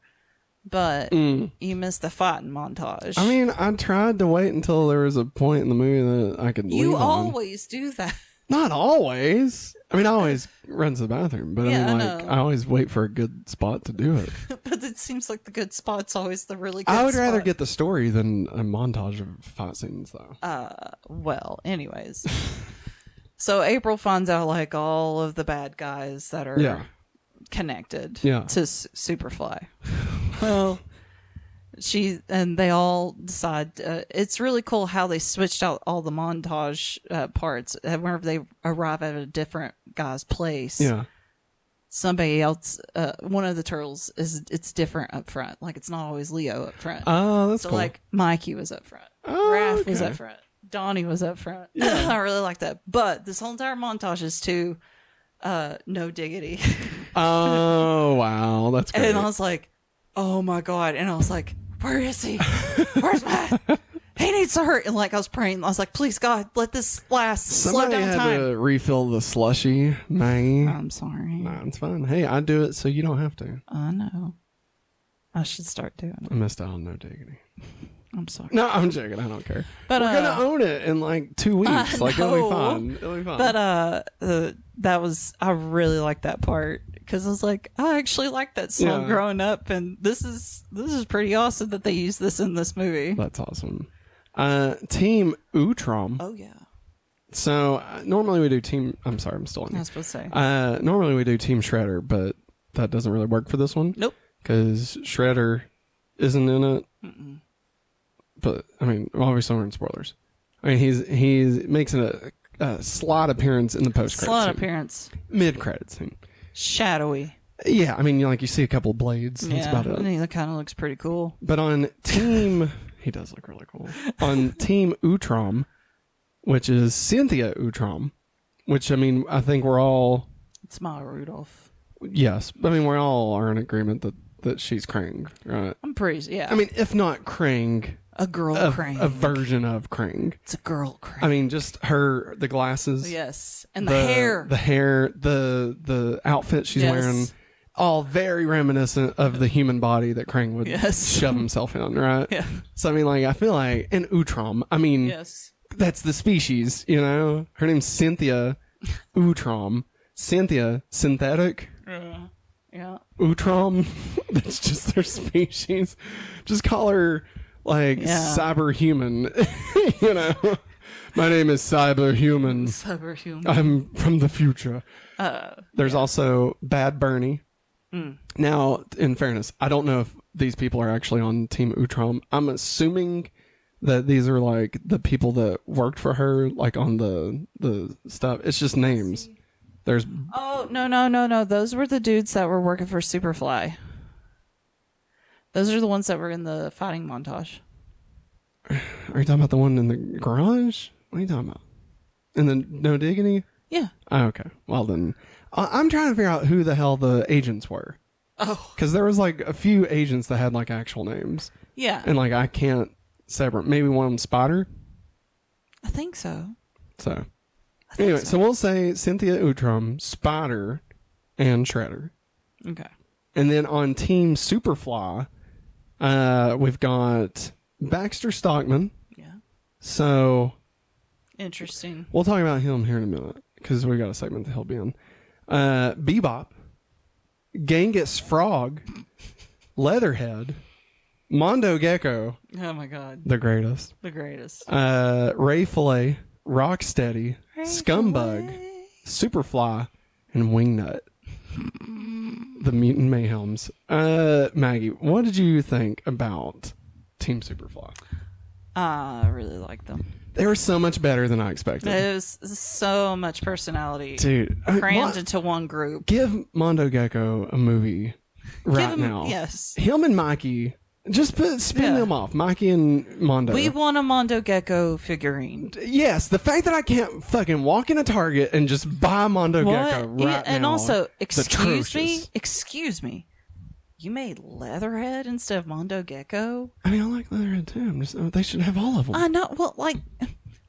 But you missed the fighting montage. I mean, I tried to wait until there was a point in the movie that I could. You always do that. Not always. I mean, I always run to the bathroom, but I always wait for a good spot to do it. But it seems like the good spot's always the really good I would spot. rather get the story than a montage of fight scenes, though. Well, anyways. So April finds out, like, all of the bad guys that are connected to Superfly. Well, they all decide, it's really cool how they switched out all the montage parts. Whenever they arrive at a different guy's place. Yeah. Somebody else, one of the turtles it's different up front. Like, it's not always Leo up front. Oh, that's cool. Like, Mikey was up front. Raph was up front. Donnie was up front. Yeah. I really like that. But this whole entire montage is to No Diggity. Oh, wow. That's great. And I was like, oh my God. And I was like, where is he? Where's Matt? He needs to hurt. And like, I was praying. I was like, please, God, let this last. Somebody slow down had time. to refill the slushy, Maggie. I'm sorry. Nah, it's fine. Hey, I do it so you don't have to. I know. I should start doing it. I missed out on No Diggity. I'm sorry. No, I'm joking. I don't care. But we're gonna own it in like 2 weeks. Like, it'll be fun. It'll be fun. But I really like that part because I was like, I actually like that song growing up, and this is pretty awesome that they use this in this movie. That's awesome. Team Utrom. Oh yeah. So normally we do team. I'm sorry, I'm still on. I was supposed to say. Normally we do Team Shredder, but that doesn't really work for this one. Nope. Because Shredder isn't in it. Mm-mm. But I mean, obviously we're in spoilers. I mean, he makes a slot appearance in the post credits. Slot appearance. Mid credits scene. Shadowy. Yeah, I mean, you see a couple of blades. That's about it. And he kind of looks pretty cool. But on Team, he does look really cool. On Team Utrom, which is Cynthia Utrom, which I mean, I think we're all. It's Maya Rudolph. Yes, I mean we all are in agreement that she's Krang, right? I'm pretty. Yeah. I mean, if not Krang. A girl Krang. A version of Krang. It's a girl Krang. I mean, just the glasses. Yes. And the hair. The hair, the outfit she's wearing, all very reminiscent of the human body that Krang would shove himself in, right? Yeah. So, I mean, like, I feel like, in Utrom, I mean, that's the species, you know? Her name's Cynthia Utrom. Cynthia, synthetic. Yeah. Utrom, that's just their species. Just call her... like cyberhuman, you know. My name is Cyberhuman. Cyberhuman. I'm from the future. There's also Bad Bernie. Now, in fairness, I don't know if these people are actually on Team Utrom. I'm assuming that these are like the people that worked for her, like on the stuff. It's just names. There's. Oh no! Those were the dudes that were working for Superfly. Those are the ones that were in the fighting montage. Are you talking about the one in the garage? What are you talking about? In the No Diggity? Yeah. Oh, okay. Well, then, I'm trying to figure out who the hell the agents were. Oh. Because there was like a few agents that had like actual names. Yeah. And like I can't separate. Maybe one of them Spider? I think so. So, anyway, so we'll say Cynthia Utrom, Spider, and Shredder. Okay. And then on Team Superfly, we've got Baxter Stockman. Yeah. So. Interesting. We'll talk about him here in a minute because we got a segment that he'll be in. Bebop, Genghis Frog, Leatherhead, Mondo Gecko. Oh my God. The greatest. The greatest. Ray Fillet, Rocksteady, Scumbug, Superfly, and Wingnut. The Mutant Mayhems. Maggie, what did you think about Team Superfly? I really like them. They were so much better than I expected. It was so much personality. Dude. Crammed into one group. Give Mondo Gecko a movie now. Yes. Him and Mikey. Just spin them off. Mikey and Mondo. We want a Mondo Gecko figurine. Yes. The fact that I can't fucking walk in a Target and just buy Mondo Gecko right now. And also, excuse me. You made Leatherhead instead of Mondo Gecko? I mean, I like Leatherhead too. They should have all of them. I know. Well, like,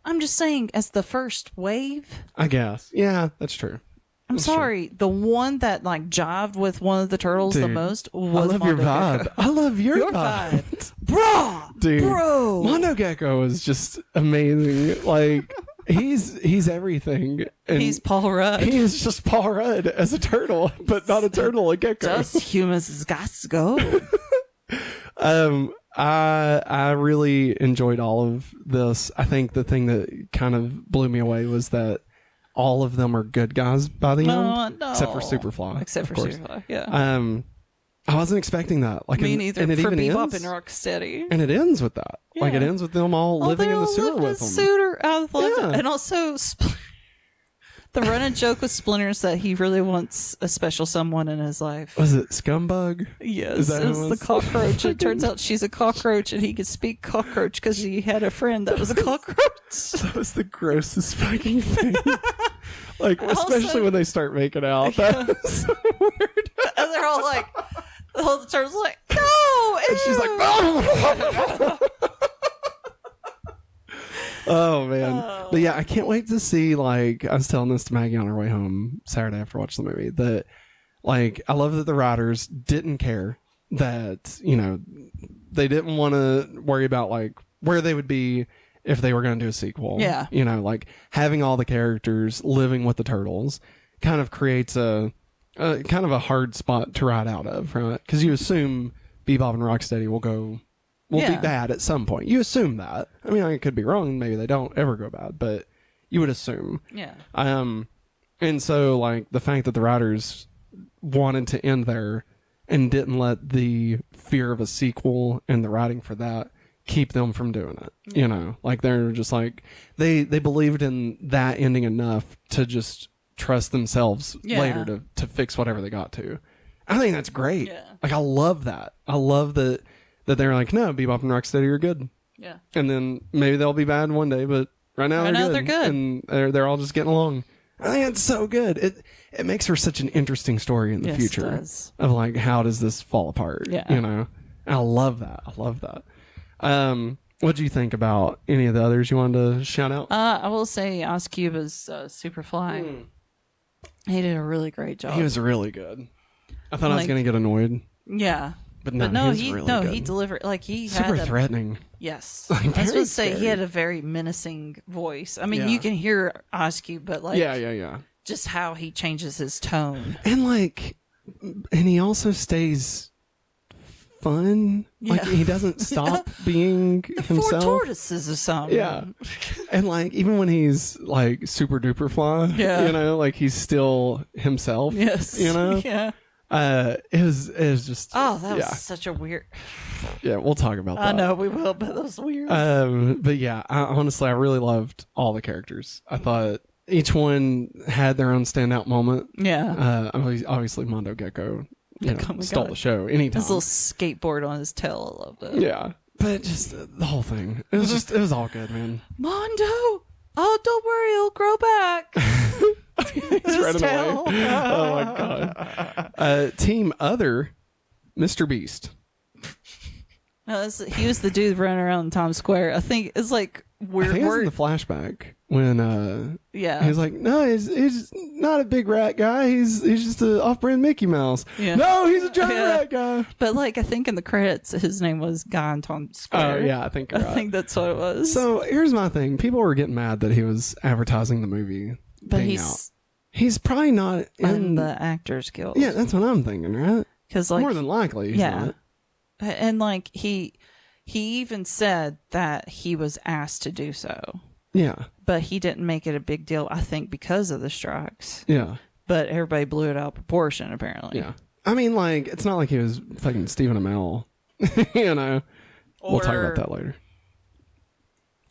I'm just saying, as the first wave. I guess. Yeah, that's true. I'm sorry. True. The one that like jived with one of the turtles the most was I love Mondo your vibe. Gecko. I love your vibe. Bro! Dude. Bro! Mondo Gecko is just amazing. Like, He's everything. And he's Paul Rudd. He is just Paul Rudd as a turtle, but not a turtle, a gecko. Just humans has got to go. I really enjoyed all of this. I think the thing that kind of blew me away was that all of them are good guys by the end, except for Superfly. Except for Superfly, yeah. I wasn't expecting that. Like, me neither. And it for even Bebop ends, and Rocksteady. and it ends with that. Yeah. Like, it ends with them all living in the sewer with them. And also, the running joke with Splinter is that he really wants a special someone in his life. Was it Scumbug? Yes, it was the cockroach. It turns out she's a cockroach, and he could speak cockroach because he had a friend that was a cockroach. That was the grossest fucking thing. Like, especially when they start making out. That was so weird. And they're all like, the whole turtle's like, no! And she's like, oh! Oh, man. But yeah, I can't wait to see, like, I was telling this to Maggie on our way home Saturday after watching the movie, that, like, I love that the writers didn't care that, you know, they didn't want to worry about, like, where they would be if they were going to do a sequel. Yeah. You know, like, having all the characters living with the turtles kind of creates a kind of a hard spot to ride out of, right? Because you assume Bebop and Rocksteady will be bad at some point. You assume that. I mean, I could be wrong. Maybe they don't ever go bad, but you would assume. Yeah. And so, like, the fact that the writers wanted to end there and didn't let the fear of a sequel and the writing for that keep them from doing it. Yeah. You know, like, they're just like, they believed in that ending enough to just trust themselves later to fix whatever they got to. I think that's great. Yeah. Like, I love that. I love that they're like, no, Bebop and Rocksteady are good. Yeah. And then maybe they'll be bad one day, but right now they're good. And they're all just getting along. I think it's so good. It makes for such an interesting story in the future of, like, how does this fall apart? Yeah. You know? And I love that. What do you think about any of the others you wanted to shout out? I will say Ice Cube is Superfly. He did a really great job. He was really good. I thought I was going to get annoyed. Yeah. But no, he delivered, like, he super had threatening. Yes. Like, I was going to say, scary. he had a very menacing voice. I mean, you can hear Ice Cube, but, like, just how he changes his tone. And, like, and he also stays fun. Yeah. Like, he doesn't stop being himself. The 4 tortoises or something. Yeah. And, like, even when he's, like, super duper fly, you know, like, he's still himself. Yes. You know? Yeah. It was just. Oh, that was such a weird. Yeah, we'll talk about that. I know we will, but that was weird. But yeah, honestly, I really loved all the characters. I thought each one had their own standout moment. Yeah. Obviously, Mondo Gecko, stole the show anytime. His little skateboard on his tail, I loved it. Yeah, but just the whole thing. It was all good, man. Mondo, oh, don't worry, it'll grow back. He's running away. Oh my god. Team Other, Mr. Beast. No, he was the dude running around Times Square. I think it's like weird. I think it's in the flashback when he's like, no, he's not a big rat guy. He's just an off-brand Mickey Mouse. Yeah. No, he's a giant rat guy. But, like, I think in the credits his name was Guy on Times Square. Oh yeah, I think you're right. I think that's what it was. So here's my thing: people were getting mad that he was advertising the movie. But he's probably not in the Actors Guild. Yeah, that's what I'm thinking, right? Because, like, more than likely, he's not. And, like, he even said that he was asked to do so. Yeah, but he didn't make it a big deal. I think because of the strikes. Yeah, but everybody blew it out of proportion. Apparently. Yeah, I mean, like, it's not like he was fucking Stephen Amell. You know, we'll talk about that later.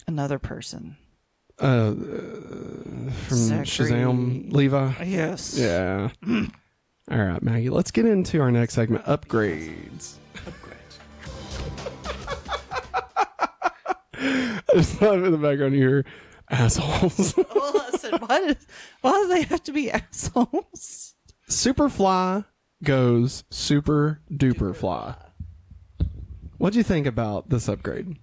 Another person. From Shazam, Levi. Yes. Yeah. All right, Maggie. Let's get into our next segment: upgrades. I just love in the background you hear assholes. Well, I said, why do they have to be assholes? Superfly goes super duper fly. What'd you think about this upgrade?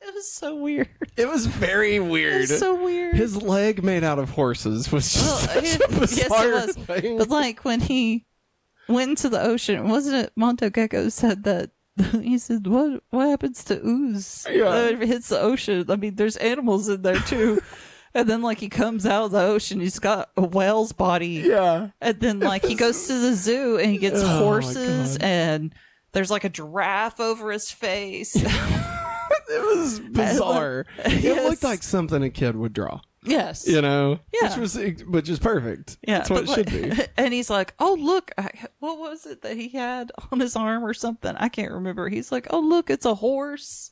It was so weird. It was very weird. It was so weird. His leg made out of horses was just such a bizarre thing. But, like, when he went into the ocean, wasn't it Monto Gecko said that? He said, what happens to ooze? Yeah. If it hits the ocean. I mean, there's animals in there too. And then, like, he comes out of the ocean. He's got a whale's body. Yeah. And then, like, he goes to the zoo and he gets horses. And there's, like, a giraffe over his face. It was bizarre. It looked like something a kid would draw. Yes. You know? Yeah. Which is perfect. Yeah. That's what it should be. And he's like, oh, look. What was it that he had on his arm or something? I can't remember. He's like, oh, look, it's a horse.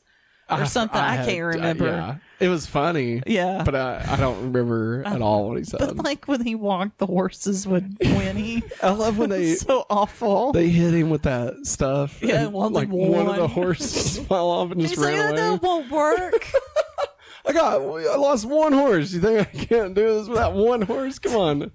Or something. I can't remember. Yeah. It was funny. Yeah. But I don't remember at all what he said. But like when he walked, the horses would whinny. I love when they... so awful. They hit him with that stuff. Yeah. And, one of the horses fell off and just ran away. That won't work. I lost one horse. You think I can't do this without one horse? Come on.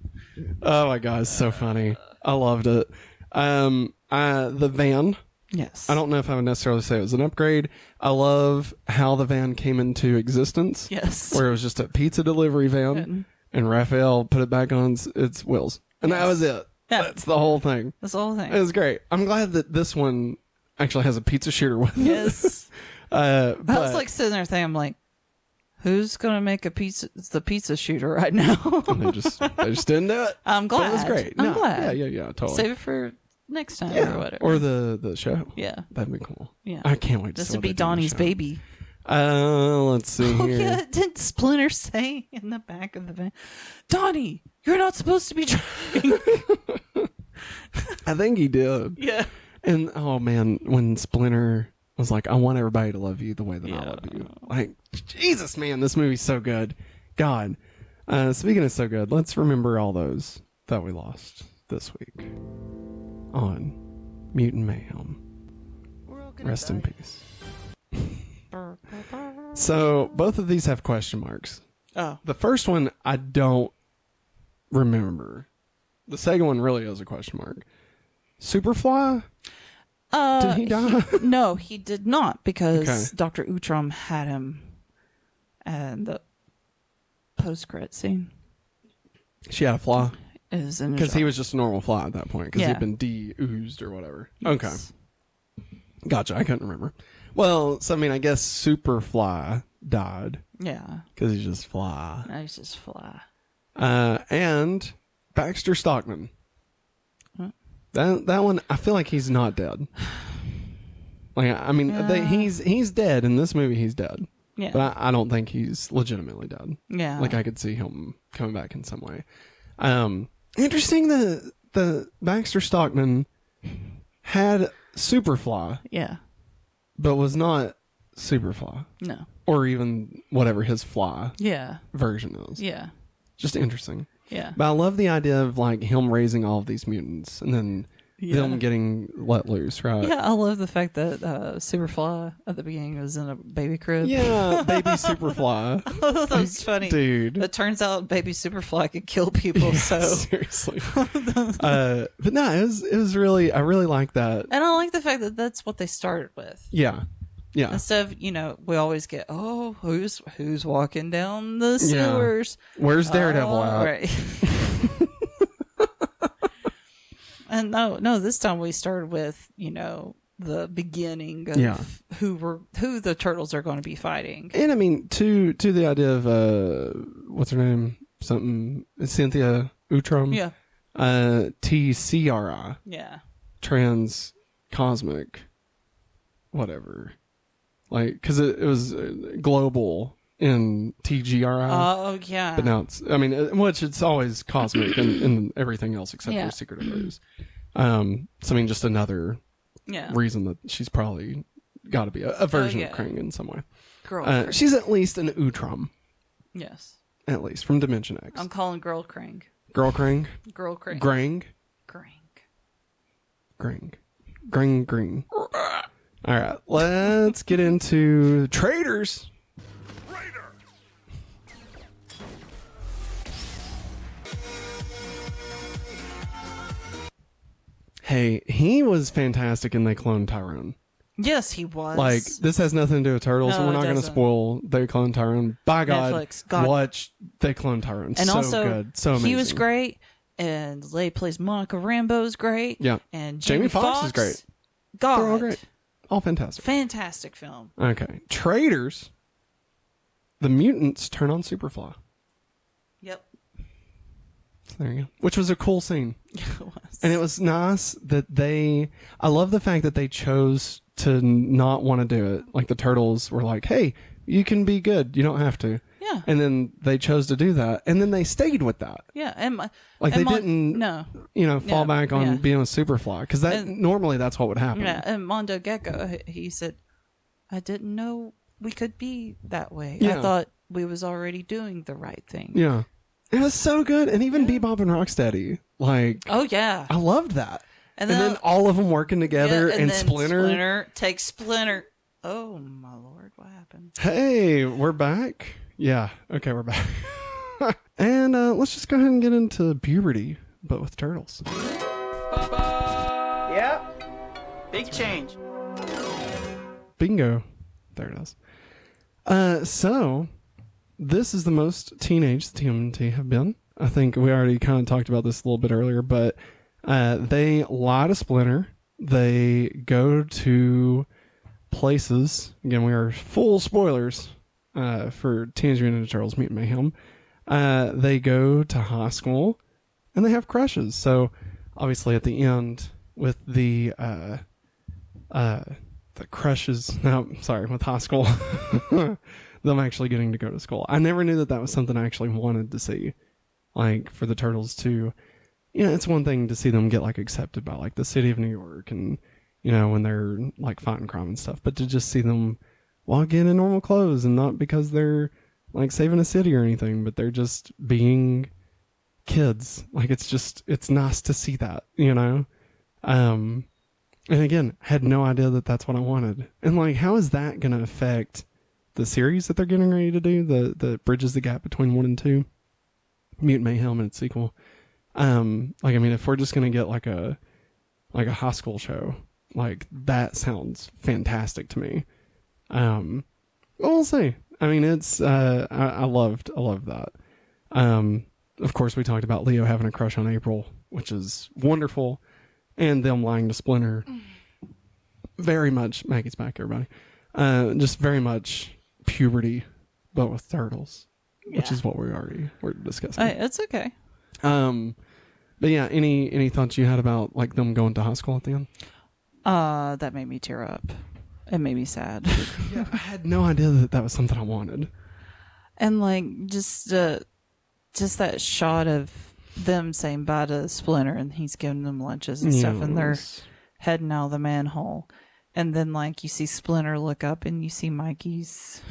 Oh my God. It's so funny. I loved it. The van... Yes. I don't know if I would necessarily say it was an upgrade. I love how the van came into existence. Yes. Where it was just a pizza delivery van, and Raphael put it back on its wheels. And that was it. Yeah. That's the whole thing. That's the whole thing. It was great. I'm glad that this one actually has a pizza shooter with it. Yes. I was like sitting there thinking, I'm like, who's going to make the pizza shooter right now? And they just didn't do it. I'm glad. But it was great. I'm glad. Yeah, totally. Save it for next time or whatever. Or the show. Yeah. That'd be cool. Yeah. I can't wait to this see would be Donnie's baby. Let's see here. Yeah, didn't Splinter say in the back of the van, Donnie, you're not supposed to be driving? I think he did. Yeah. And oh man, when Splinter was like, I want everybody to love you the way that I love you. Like, Jesus, man, this movie's so good. God. Speaking of so good, let's remember all those that we lost this week on Mutant Mayhem. Rest in peace. So both of these have question marks. Oh. The first one I don't remember. The second one really is a question mark. Superfly? Did he die? No, he did not, because Dr. Utrom had him and the post-credit scene. She had a fly? Because he was just a normal fly at that point, because he'd been de-oozed or whatever. Yes. Okay. Gotcha. I couldn't remember. Well, so I mean, I guess Superfly died. Yeah. Because he's just fly. No, he's just fly. And Baxter Stockman. Huh? That one, I feel like he's not dead. Like, I mean, he's dead in this movie. He's dead. Yeah. But I don't think he's legitimately dead. Yeah. Like, I could see him coming back in some way. Interesting that the Baxter Stockman had Superfly. Yeah. But was not Superfly. No. Or even whatever his fly version is. Yeah. Just interesting. Yeah. But I love the idea of like him raising all of these mutants and then them getting let loose, right? Yeah, I love the fact that Superfly at the beginning was in a baby crib. Yeah, baby Superfly. That was funny. Dude. It turns out baby Superfly could kill people, so. Seriously. But no, it was really, I really like that. And I like the fact that that's what they started with. Yeah. Yeah. Instead of, we always get, who's walking down the sewers? Where's Daredevil at? Right. And no, this time we started with, the beginning of who the turtles are going to be fighting. And I mean, to the idea of, what's her name? Cynthia Utrom? Yeah. TCRI. Yeah. Trans Cosmic. Whatever. Like, because it was global in TGRI. Oh, yeah. But now which it's always cosmic and everything else except for Secret of Rose. So, I mean, just another reason that she's probably got to be a version of Krang in some way. Girl she's at least an Utrom. Yes. At least, from Dimension X. I'm calling Girl Krang. Girl Krang? Girl Krang. Grang? Grang. Green. All right, let's get into Traitors. Hey, he was fantastic in They Cloned Tyrone. Yes, he was. Like, this has nothing to do with Turtles, so we're not going to spoil They Cloned Tyrone. By God, watch They Cloned Tyrone. And so also, good. So amazing. He was great, and the lady plays Monica Rambeau's great. Yeah. And Jamie Foxx is great. God. They're all great. All fantastic. Fantastic film. Okay. Traitors. The mutants turn on Superfly. There you go. Which was a cool scene. It was. And it was nice that I love the fact that they chose to not want to do it. Like the turtles were like, hey, you can be good. You don't have to. Yeah. And then they chose to do that. And then they stayed with that. Yeah. They didn't, fall back on being a Superfly. Because normally that's what would happen. Yeah. And Mondo Gecko, he said, I didn't know we could be that way. Yeah. I thought we was already doing the right thing. Yeah. It was so good. And even Bebop and Rocksteady. Oh, yeah. I loved that. And then all of them working together and and then Splinter takes Splinter. Oh, my Lord. What happened? Hey, we're back. Yeah. Okay, we're back. And let's just go ahead and get into puberty, but with turtles. Yeah. Big change. Bingo. There it is. So, this is the most teenage the TMNT have been. I think we already kind of talked about this a little bit earlier, but they lie to Splinter. They go to places. Again, we are full spoilers for Teenage Mutant Ninja Turtles Mutant Mayhem. They go to high school, and they have crushes. So, obviously, at the end, with the crushes. No, sorry, with high school, them actually getting to go to school. I never knew that was something I actually wanted to see. Like, for the Turtles to, it's one thing to see them get, like, accepted by, like, the city of New York and, when they're, like, fighting crime and stuff. But to just see them walk in normal clothes and not because they're, like, saving a city or anything, but they're just being kids. Like, it's nice to see that, And again, had no idea that that's what I wanted. And, like, how is that going to affect the series that they're getting ready to do? The bridges the gap between 1 and 2? Mutant Mayhem and its sequel. If we're just going to get, like a high school show, like, that sounds fantastic to me. We'll see. I mean, it's, I loved that. Of course, we talked about Leo having a crush on April, which is wonderful. And them lying to Splinter. Very much, Maggie's back, everybody. Just very much puberty, but with turtles, which is what we're discussing. It's okay. But yeah, any thoughts you had about, like, them going to high school at the end? That made me tear up. It made me sad. Yeah, I had no idea that was something I wanted. And, like, just that shot of them saying bye to Splinter, and he's giving them lunches and stuff, and they're heading out of the manhole. And then, like, you see Splinter look up, and you see Mikey's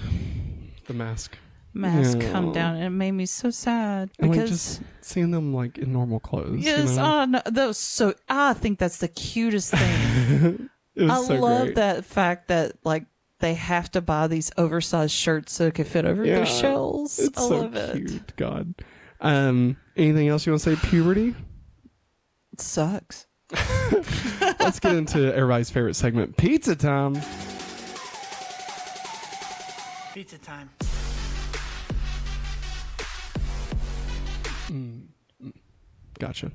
mask come down, and it made me so sad and, because like, just seeing them, like, in normal clothes. Yes, no, that was so. I think that's the cutest thing. I love that fact that, like, they have to buy these oversized shirts so it can fit over their shells. It's so love cute. It. God. Anything else you want to say? Puberty? It sucks. Let's get into everybody's favorite segment, pizza time. Pizza time. Gotcha.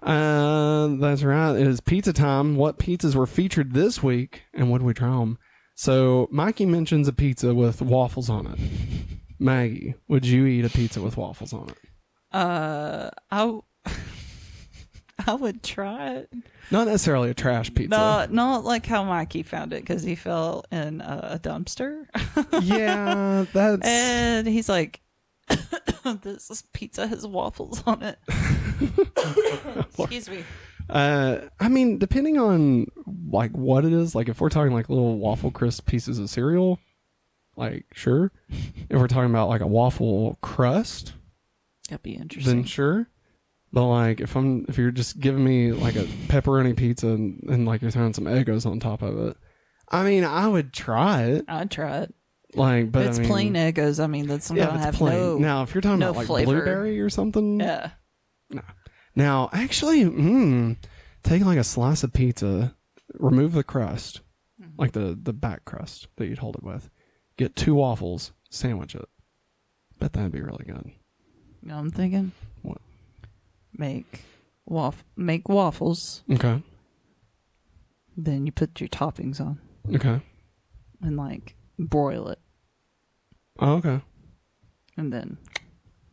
That's right. It is pizza time. What pizzas were featured this week, and what did we try them? So, Mikey mentions a pizza with waffles on it. Maggie, would you eat a pizza with waffles on it? I would try it. Not necessarily a trash pizza. No, not like how Mikey found it because he fell in a dumpster. Yeah, that's... And he's like, this pizza has waffles on it. Excuse me. I mean, depending on, like, what it is, like, if we're talking, like, little waffle crisp pieces of cereal, like, sure. If we're talking about, like, a waffle crust, that'd be interesting. Then sure. But, like, if you're just giving me, like, a pepperoni pizza and like, you're throwing some Eggos on top of it, I mean, I would try it. I'd try it. Like, but it's plain Eggos. I mean, that's something I have plain. Now, if you're talking about, like, flavor. blueberry or something, yeah. No. Now, actually, take, like, a slice of pizza, remove the crust, like the back crust that you'd hold it with, get 2 waffles, sandwich it. Bet that'd be really good. You know what I'm thinking? What? Make waffles. Okay. Then you put your toppings on. Okay. And, like, broil it. Oh, okay. And then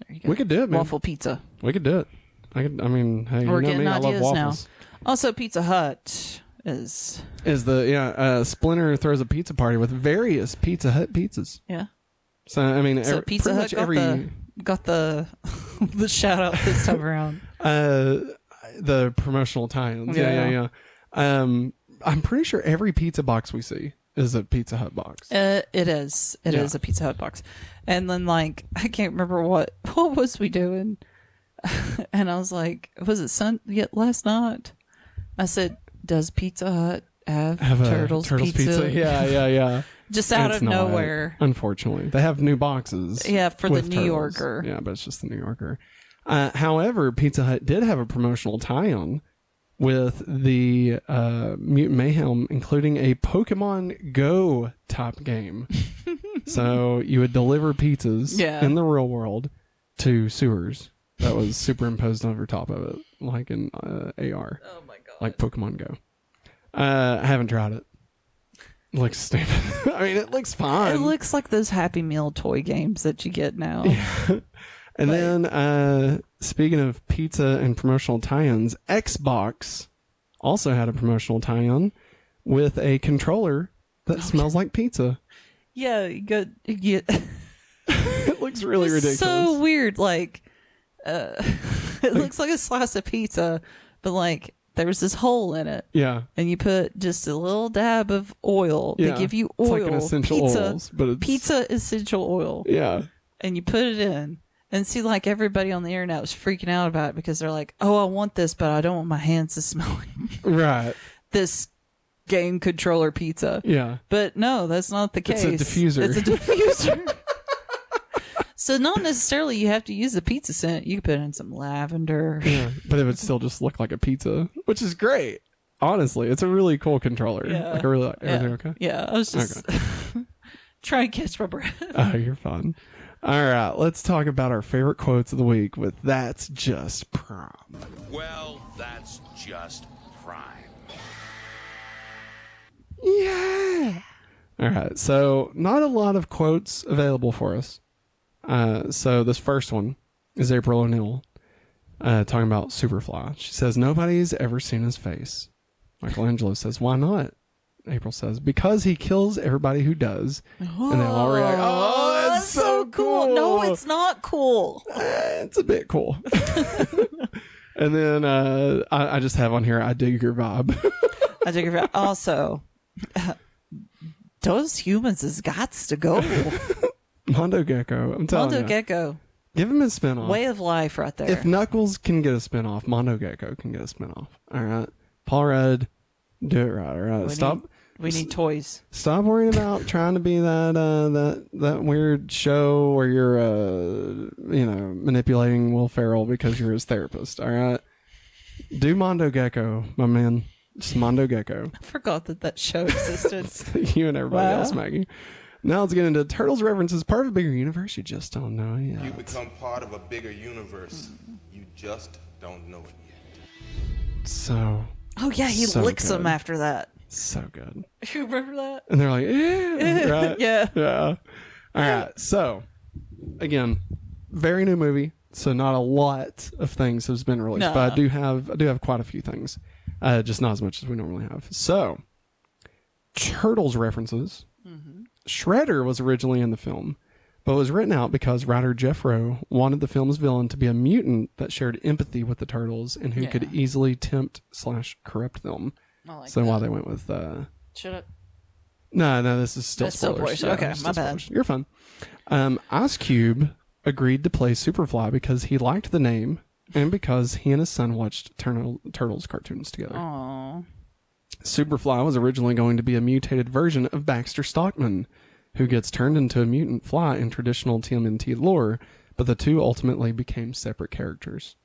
there you go. We could do it, man. Waffle pizza. We could do it. I mean, hey, We're you know getting me, I love ideas waffles. now. Also, Pizza Hut is Splinter throws a pizza party with various Pizza Hut pizzas. Yeah. So I mean, So Pizza Hut got the the shout out this time around. The promotional tie-ins. Yeah. I'm pretty sure every pizza box we see is a Pizza Hut box. It is. It is a Pizza Hut box. And then like I can't remember what was we doing, and I was like, was it last night? I said, does Pizza Hut have Turtles pizza? Yeah. Just out of nowhere. Unfortunately. They have new boxes. Yeah, for the New Turtles. Yorker. Yeah, but it's just the New Yorker. However, Pizza Hut did have a promotional tie-on with the Mutant Mayhem, including a Pokemon Go type game. So you would deliver pizzas in the real world to sewers that was superimposed over top of it, like in AR. Oh my god! Like Pokemon Go. I haven't tried it. It looks stupid. I mean, it looks fine. It looks like those Happy Meal toy games that you get now. Yeah. And then, speaking of pizza and promotional tie-ins, Xbox also had a promotional tie-in with a controller that smells like pizza. Yeah, it looks really ridiculous. So weird. Like, it looks like a slice of pizza, but like there's this hole in it. Yeah. And you put just a little dab of oil. Yeah. They give you oil. It's like an essential oils, but it's pizza essential oil. Yeah. And you put it in. And see, like, everybody on the internet was freaking out about it because they're like, oh, I want this, but I don't want my hands to smell right. this game controller pizza. Yeah. But no, that's not the case. It's a diffuser. It's a diffuser. So not necessarily you have to use the pizza scent. You can put in some lavender. Yeah, but it would still just look like a pizza, which is great. Honestly, it's a really cool controller. Yeah. Like, I really like everything okay? Yeah, I was just trying to catch my breath. Oh, you're fun. All right, let's talk about our favorite quotes of the week with That's Just Prime. Well, that's just prime. Yeah. All right, so not a lot of quotes available for us. So this first one is April O'Neil talking about Superfly. She says, nobody's ever seen his face. Michelangelo says, why not? April says, because he kills everybody who does. Oh, and they all react, oh, that's so cool. No, it's not cool. It's a bit cool. And then I just have on here, I dig your vibe. I dig your vibe. Also, those humans has got to go. Mondo Gecko. I'm telling you. Mondo Gecko. Give him a spinoff. Way of life right there. If Knuckles can get a spinoff, Mondo Gecko can get a spinoff. All right. Paul Rudd, do it right. All right. We need toys. Stop worrying about trying to be that weird show where you're manipulating Will Ferrell because you're his therapist. All right. Do Mondo Gecko, my man. Just Mondo Gecko. I forgot that show existed. You and everybody else, Maggie. Now let's get into Turtles references. Part of a bigger universe. You just don't know it yet. You become part of a bigger universe. You just don't know it yet. So. Oh yeah, he licks them after that. So good. You remember that? And they're like, right? Yeah. All right. So, again, very new movie. So not a lot of things has been released, but I do have quite a few things, just not as much as we normally have. So, Turtles references. Mm-hmm. Shredder was originally in the film, but was written out because writer Jeff Rowe wanted the film's villain to be a mutant that shared empathy with the Turtles and who could easily tempt/corrupt them. So why they went with shut up. No, this is still spoilers. Okay, my bad. You're fine. Ice Cube agreed to play Superfly because he liked the name and because he and his son watched Turtles cartoons together. Aww. Superfly was originally going to be a mutated version of Baxter Stockman, who gets turned into a mutant fly in traditional TMNT lore, but the two ultimately became separate characters.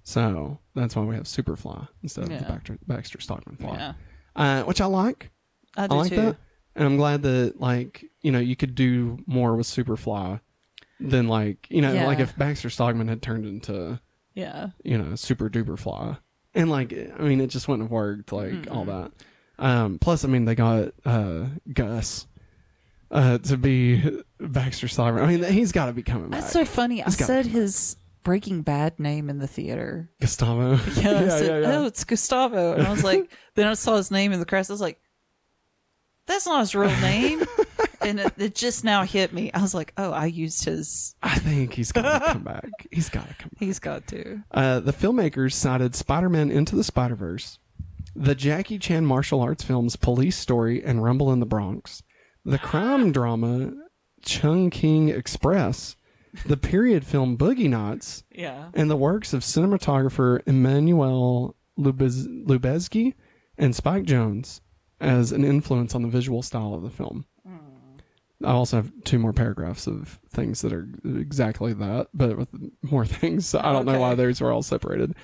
So that's why we have Superfly instead of the Baxter Stockman fly. Yeah. Which I like. I do like too. that. And I'm glad that, you could do more with Superfly than, like if Baxter Stockman had turned into, Super Duper Fly. And, it just wouldn't have worked, all that. Plus, they got Gus to be Baxter Stockman. He's got to be coming back. That's so funny. I said his Breaking Bad name in the theater. Gustavo. Yeah, I said, oh, it's Gustavo. And I was like, then I saw his name in the credits. I was like, that's not his real name. And it just now hit me. I was like, oh, I used his. I think he's got to come back. He's got to come back. He's got to. The filmmakers cited Spider-Man Into the Spider-Verse, the Jackie Chan martial arts films Police Story and Rumble in the Bronx, the crime drama Chungking Express, the period film Boogie Nights, and the works of cinematographer Emmanuel Lubezki and Spike Jonze as an influence on the visual style of the film. I also have 2 more paragraphs of things that are exactly that, but with more things. So I don't know why those were all separated.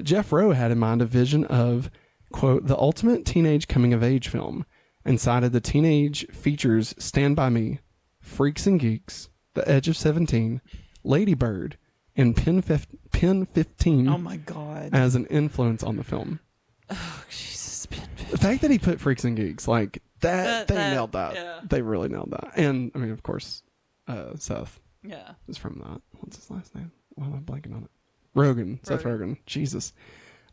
Jeff Rowe had in mind a vision of, quote, the ultimate teenage coming-of-age film, and cited the teenage features Stand By Me, Freaks and Geeks, The Edge of 17, Lady Bird, and Pen 15 oh my God. as an influence on the film. Oh, Jesus. Pen 15. The fact that he put Freaks and Geeks, like, they nailed that. Yeah. They really nailed that. And, I mean, of course, Seth is from that. What's his last name? Why am I blanking on it? Rogen. Seth Rogen. Jesus.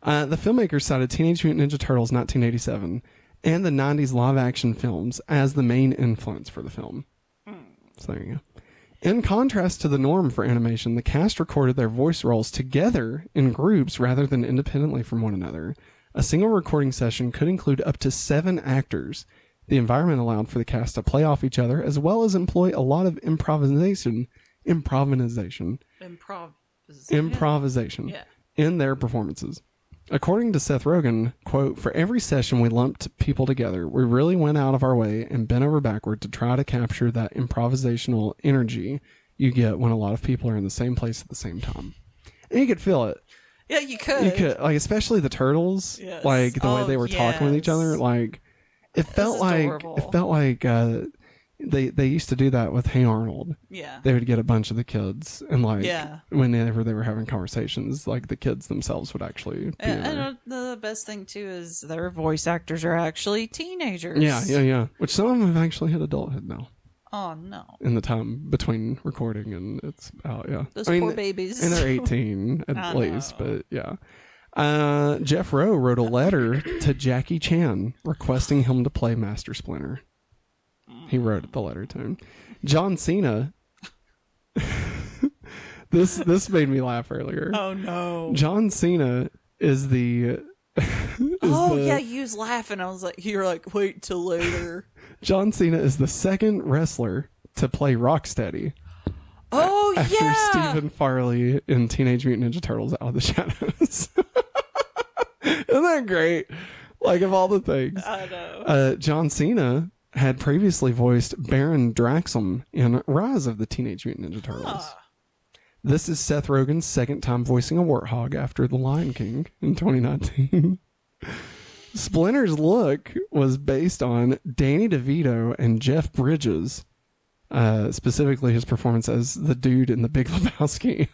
The filmmakers cited Teenage Mutant Ninja Turtles 1987 and the 90s live-action films as the main influence for the film. So there you go. In contrast to the norm for animation, the cast recorded their voice roles together in groups rather than independently from one another. A single recording session could include up to 7 actors. The environment allowed for the cast to play off each other as well as employ a lot of improvisation in their performances. According to Seth Rogen, quote, for every session we lumped people together, we really went out of our way and bent over backward to try to capture that improvisational energy you get when a lot of people are in the same place at the same time. And you could feel it. Yeah, you could. You could, like, especially the turtles, like the way they were talking with each other, like it felt like they used to do that with Hey Arnold. Yeah. They would get a bunch of the kids and whenever they were having conversations, like the kids themselves would actually be and the best thing too is their voice actors are actually teenagers. Yeah. Which some of them have actually hit adulthood now. Oh no. In the time between recording and it's out, Those poor babies. And they're 18 at least, but yeah. Jeff Rowe wrote a letter to Jackie Chan requesting him to play Master Splinter. He wrote the letter to him. John Cena. This made me laugh earlier. Oh no. John Cena is the. You was laughing. I was like, you're like, wait till later. John Cena is the second wrestler to play Rocksteady. Oh after Stephen Farley in Teenage Mutant Ninja Turtles Out of the Shadows. Isn't that great? Like, of all the things. I know. John Cena had previously voiced Baron Draxum in Rise of the Teenage Mutant Ninja Turtles. This is Seth Rogen's second time voicing a warthog after The Lion King in 2019. Splinter's look was based on Danny DeVito and Jeff Bridges, specifically his performance as the dude in The Big Lebowski.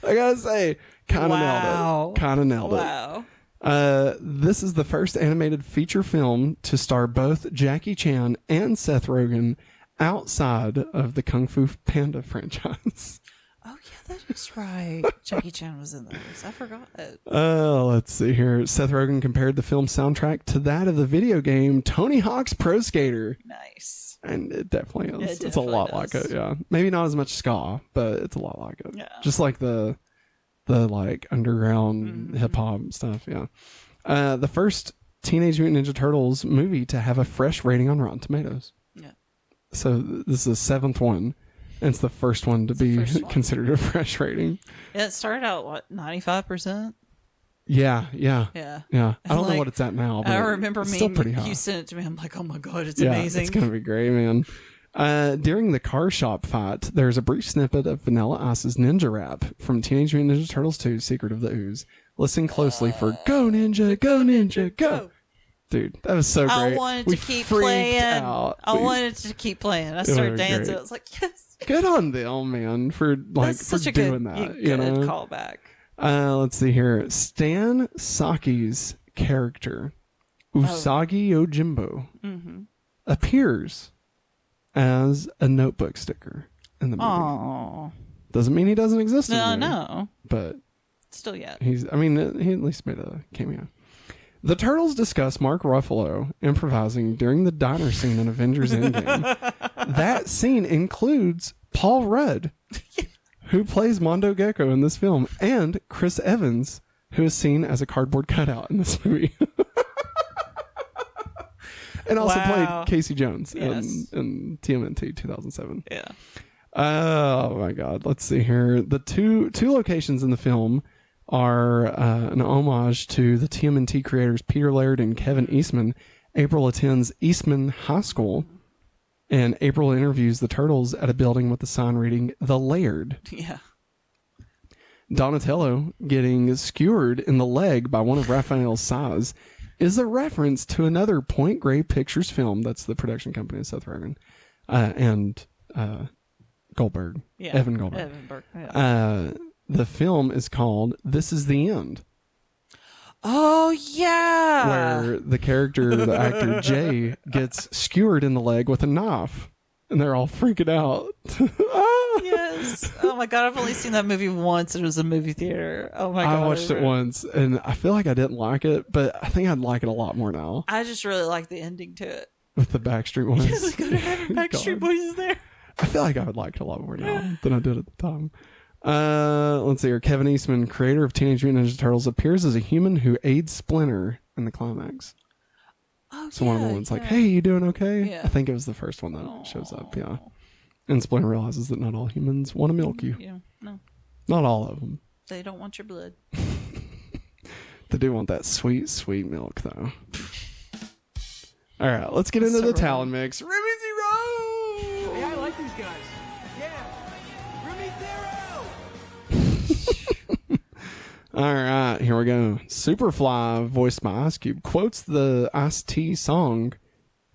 I gotta say, kind of nailed it. Kind of nailed it. Wow. This is the first animated feature film to star both Jackie Chan and Seth Rogen outside of the Kung Fu Panda franchise. Oh, yeah, that is right. Jackie Chan was in those. I forgot it. Let's see here. Seth Rogen compared the film's soundtrack to that of the video game Tony Hawk's Pro Skater. Nice. And it definitely is. Yeah, it's a lot like it, yeah. Maybe not as much ska, but it's a lot like it. Yeah. Just like the like underground hip hop stuff, yeah. The first Teenage Mutant Ninja Turtles movie to have a fresh rating on Rotten Tomatoes. Yeah. So this is the 7th one. And it's the first one to be considered a fresh rating. Yeah, it started out, what, 95%? Yeah. I don't know what it's at now, but I remember it's still pretty high. You sent it to me. I'm like, oh my God, it's amazing. It's going to be great, man. During the car shop fight, there's a brief snippet of Vanilla Ice's ninja rap from Teenage Mutant Ninja Turtles 2, Secret of the Ooze. Listen closely for Go Ninja, Go Ninja, Go! Dude, that was so great. I wanted to keep playing. I wanted to keep playing. I started dancing. Great. I was like, yes. Good on them, man, for doing that. Good callback. Let's see here. Stan Saki's character, Usagi Yojimbo, appears as a notebook sticker in the movie. Oh. Doesn't mean he doesn't exist in the movie. No. But still yet. he at least made a cameo. The Turtles discuss Mark Ruffalo improvising during the diner scene in Avengers Endgame. That scene includes Paul Rudd, who plays Mondo Gecko in this film, and Chris Evans, who is seen as a cardboard cutout in this movie. And also played Casey Jones in TMNT 2007. Yeah. Oh my God. Let's see here. The two locations in the film are an homage to the TMNT creators Peter Laird and Kevin Eastman. April attends Eastman High School, and April interviews the Turtles at a building with the sign reading "The Laird." Yeah. Donatello getting skewered in the leg by one of Raphael's saws is a reference to another Point Grey Pictures film. That's the production company of Seth Rogen and Goldberg. Yeah. Evan Goldberg. Yeah. The film is called This Is the End. Oh, yeah. Where the character, the actor Jay, gets skewered in the leg with a knife. And they're all freaking out. Yes. Oh, my God. I've only seen that movie once. It was a movie theater. Oh, my God. I watched it once, and I feel like I didn't like it, but I think I'd like it a lot more now. I just really like the ending to it. With the Backstreet Boys. Yeah, they go to having Backstreet Boys there. I feel like I would like it a lot more now than I did at the time. Let's see here. Kevin Eastman, creator of Teenage Mutant Ninja Turtles, appears as a human who aids Splinter in the climax. Oh, so one of the ones like, "Hey, you doing okay?" Yeah. I think it was the first one that shows up. Yeah, and Splinter realizes that not all humans want to milk you. Yeah, no, not all of them. They don't want your blood. They do want that sweet, sweet milk, though. All right, let's get into the Talon mix. Remy Zero. Hey, I like these guys. Yeah, Remy Zero. All right, here we go. Superfly, voiced by Ice Cube, quotes the Ice-T song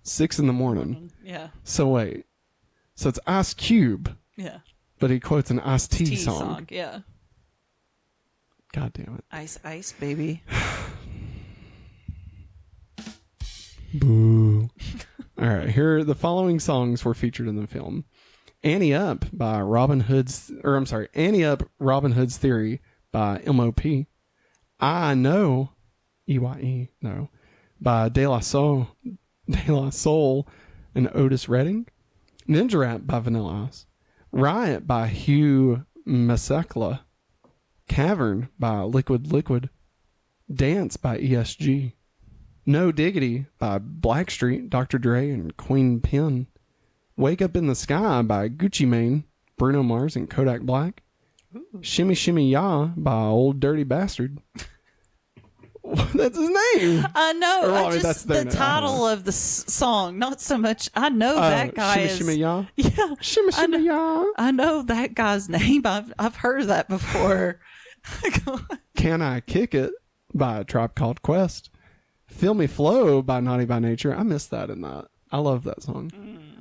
6 in the morning. Yeah. So wait. So it's Ice Cube. Yeah. But he quotes an Ice-T song. Yeah. God damn it. Ice, ice, baby. Boo. All right, here the following songs were featured in the film. Annie Up, Robin Hood's Theory by M.O.P. I Know, E-Y-E, no, by De La Soul and Otis Redding. Ninja Rap by Vanilla Ice. Riot by Hugh Masekela. Cavern by Liquid. Dance by ESG. No Diggity by Blackstreet, Dr. Dre, and Queen Pen. Wake Up in the Sky by Gucci Mane, Bruno Mars, and Kodak Black. Ooh. Shimmy Shimmy Ya by Old Dirty Bastard. That's his name. I know. That's the title of the song, not so much. I know that guy Shimmy is. Shimmy Ya? Yeah. Shimmy Shimmy Ya. I know that guy's name. I've heard of that before. Can I Kick It by Tribe Called Quest. Feel Me Flow by Naughty by Nature. I missed that in that. I love that song.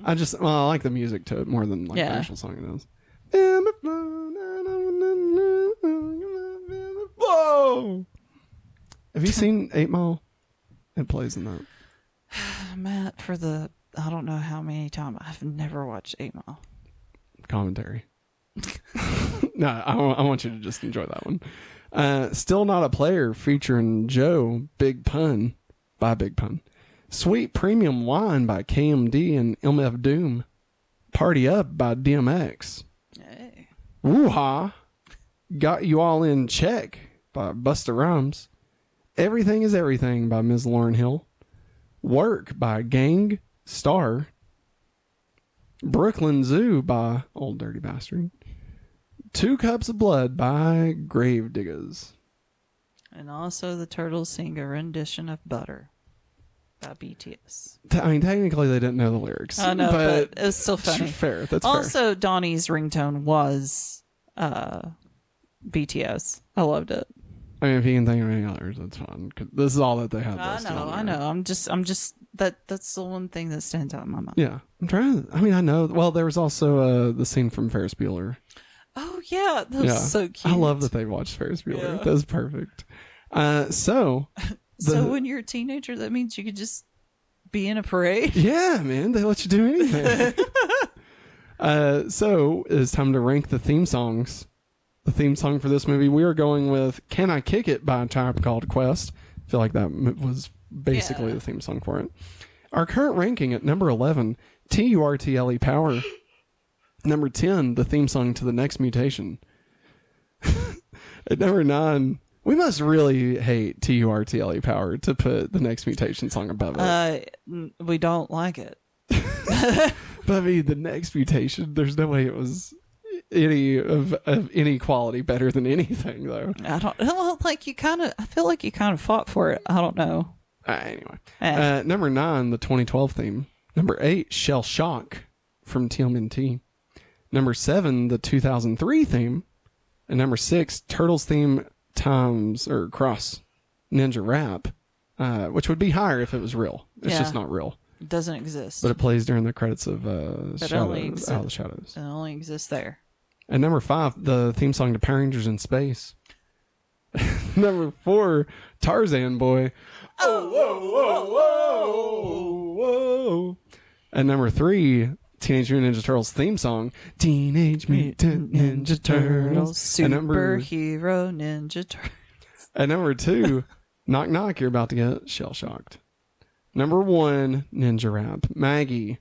I like the music to it more than the actual song it is. Whoa! Have you seen 8 Mile? It plays in that. Matt, I don't know how many times, I've never watched 8 Mile. Commentary. No, I want you to just enjoy that one. Still Not a Player featuring Joe, Big Pun by Big Pun. Sweet Premium Wine by KMD and MF Doom. Party Up by DMX. Hey. Woo-ha. Got You All in Check by Busta Rhymes. Everything is Everything by Ms. Lauryn Hill. Work by Gang Starr. Brooklyn Zoo by Old Dirty Bastard. 2 Cups of Blood by Grave Diggers. And also the Turtles sing a rendition of Butter by BTS. I mean, technically they didn't know the lyrics. I know, but it was still funny. Fair. That's also, Donnie's ringtone was BTS. I loved it. I mean, if you can think of any others, that's fine. 'Cause this is all that they had. I know. I'm just that's the one thing that stands out in my mind. Yeah, I'm trying. I know. Well, there was also the scene from Ferris Bueller. Oh yeah, that was so cute. I love that they watched Ferris Bueller. Yeah. That was perfect. So when you're a teenager, that means you could just be in a parade. Yeah, man, they let you do anything. So it's time to rank the theme songs. The theme song for this movie, we are going with Can I Kick It by a Tribe Called Quest. I feel like that was basically the theme song for it. Our current ranking at number 11, TURTLE Power. Number 10, the theme song to The Next Mutation. At number 9, we must really hate TURTLE Power to put The Next Mutation song above it. We don't like it. But I mean, The Next Mutation, there's no way it was any of any quality better than anything, though. I feel like you kind of fought for it. I don't know. Anyway. Number 9, the 2012 theme. Number 8, Shell Shock from TMNT. Number 7, the 2003 theme. And number 6, Turtles theme cross Ninja Rap, which would be higher if it was real. It's just not real. It doesn't exist. But it plays during the credits of Out of the Shadows. It only exists there. And number 5, the theme song to Power Rangers in Space. Number 4, Tarzan Boy. Oh, whoa, whoa, whoa, whoa. And number 3, Teenage Mutant Ninja Turtles theme song, Teenage Mutant Ninja Turtles. Superhero Ninja Turtles. And number 2, Knock Knock, you're about to get shell shocked. Number 1, Ninja Rap. Maggie,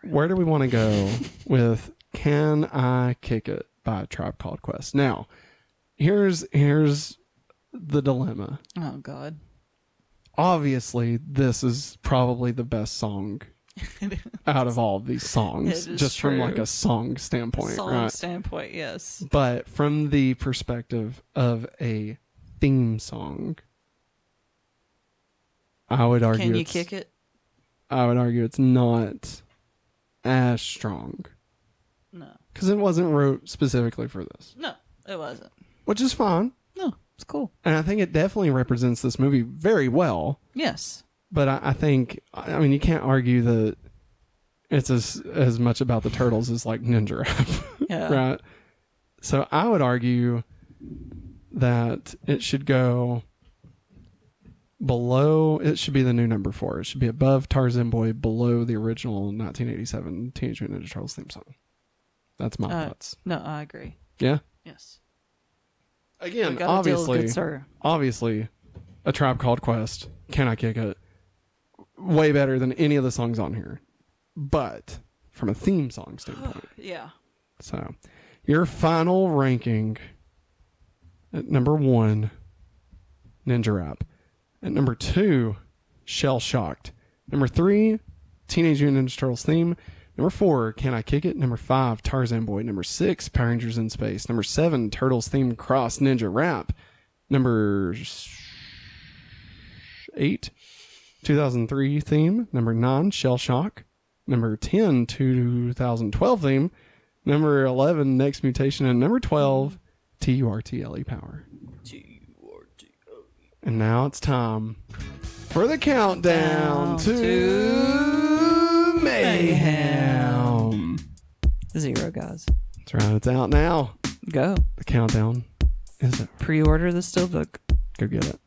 where do we want to go with Can I Kick It by a Tribe Called Quest? Now, here's the dilemma. Oh, God. Obviously, this is probably the best song out of all of these songs, just true. from like a song standpoint, standpoint, yes. But from the perspective of a theme song, I would argue. Can you kick it? I would argue it's not as strong. No, because it wasn't wrote specifically for this. No, it wasn't. Which is fine. No, it's cool, and I think it definitely represents this movie very well. Yes. But I think, I mean, you can't argue that it's as much about the Turtles as like Ninja Rap, right? So I would argue that it should go below, it should be the new number 4. It should be above Tarzan Boy, below the original 1987 Teenage Mutant Ninja Turtles theme song. That's my thoughts. No, I agree. Yeah? Yes. Again, obviously, A Tribe Called Quest, Can I Kick It? Way better than any of the songs on here. But from a theme song standpoint. Yeah. So, your final ranking at number 1, Ninja Rap. At number 2, Shell Shocked. Number 3, Teenage Mutant Ninja Turtles theme. Number 4, Can I Kick It? Number 5, Tarzan Boy. Number 6, Power Rangers in Space. Number 7, Turtles theme cross Ninja Rap. Number 8, 2003 theme. Number 9, Shell Shock. Number 10, 2012 theme. Number 11, Next Mutation. And number 12, TURTLE Power. And now it's time for the countdown to Mayhem. 0, guys. That's right. It's out now. Go. The countdown is over. Pre-order the Steelbook. Go get it.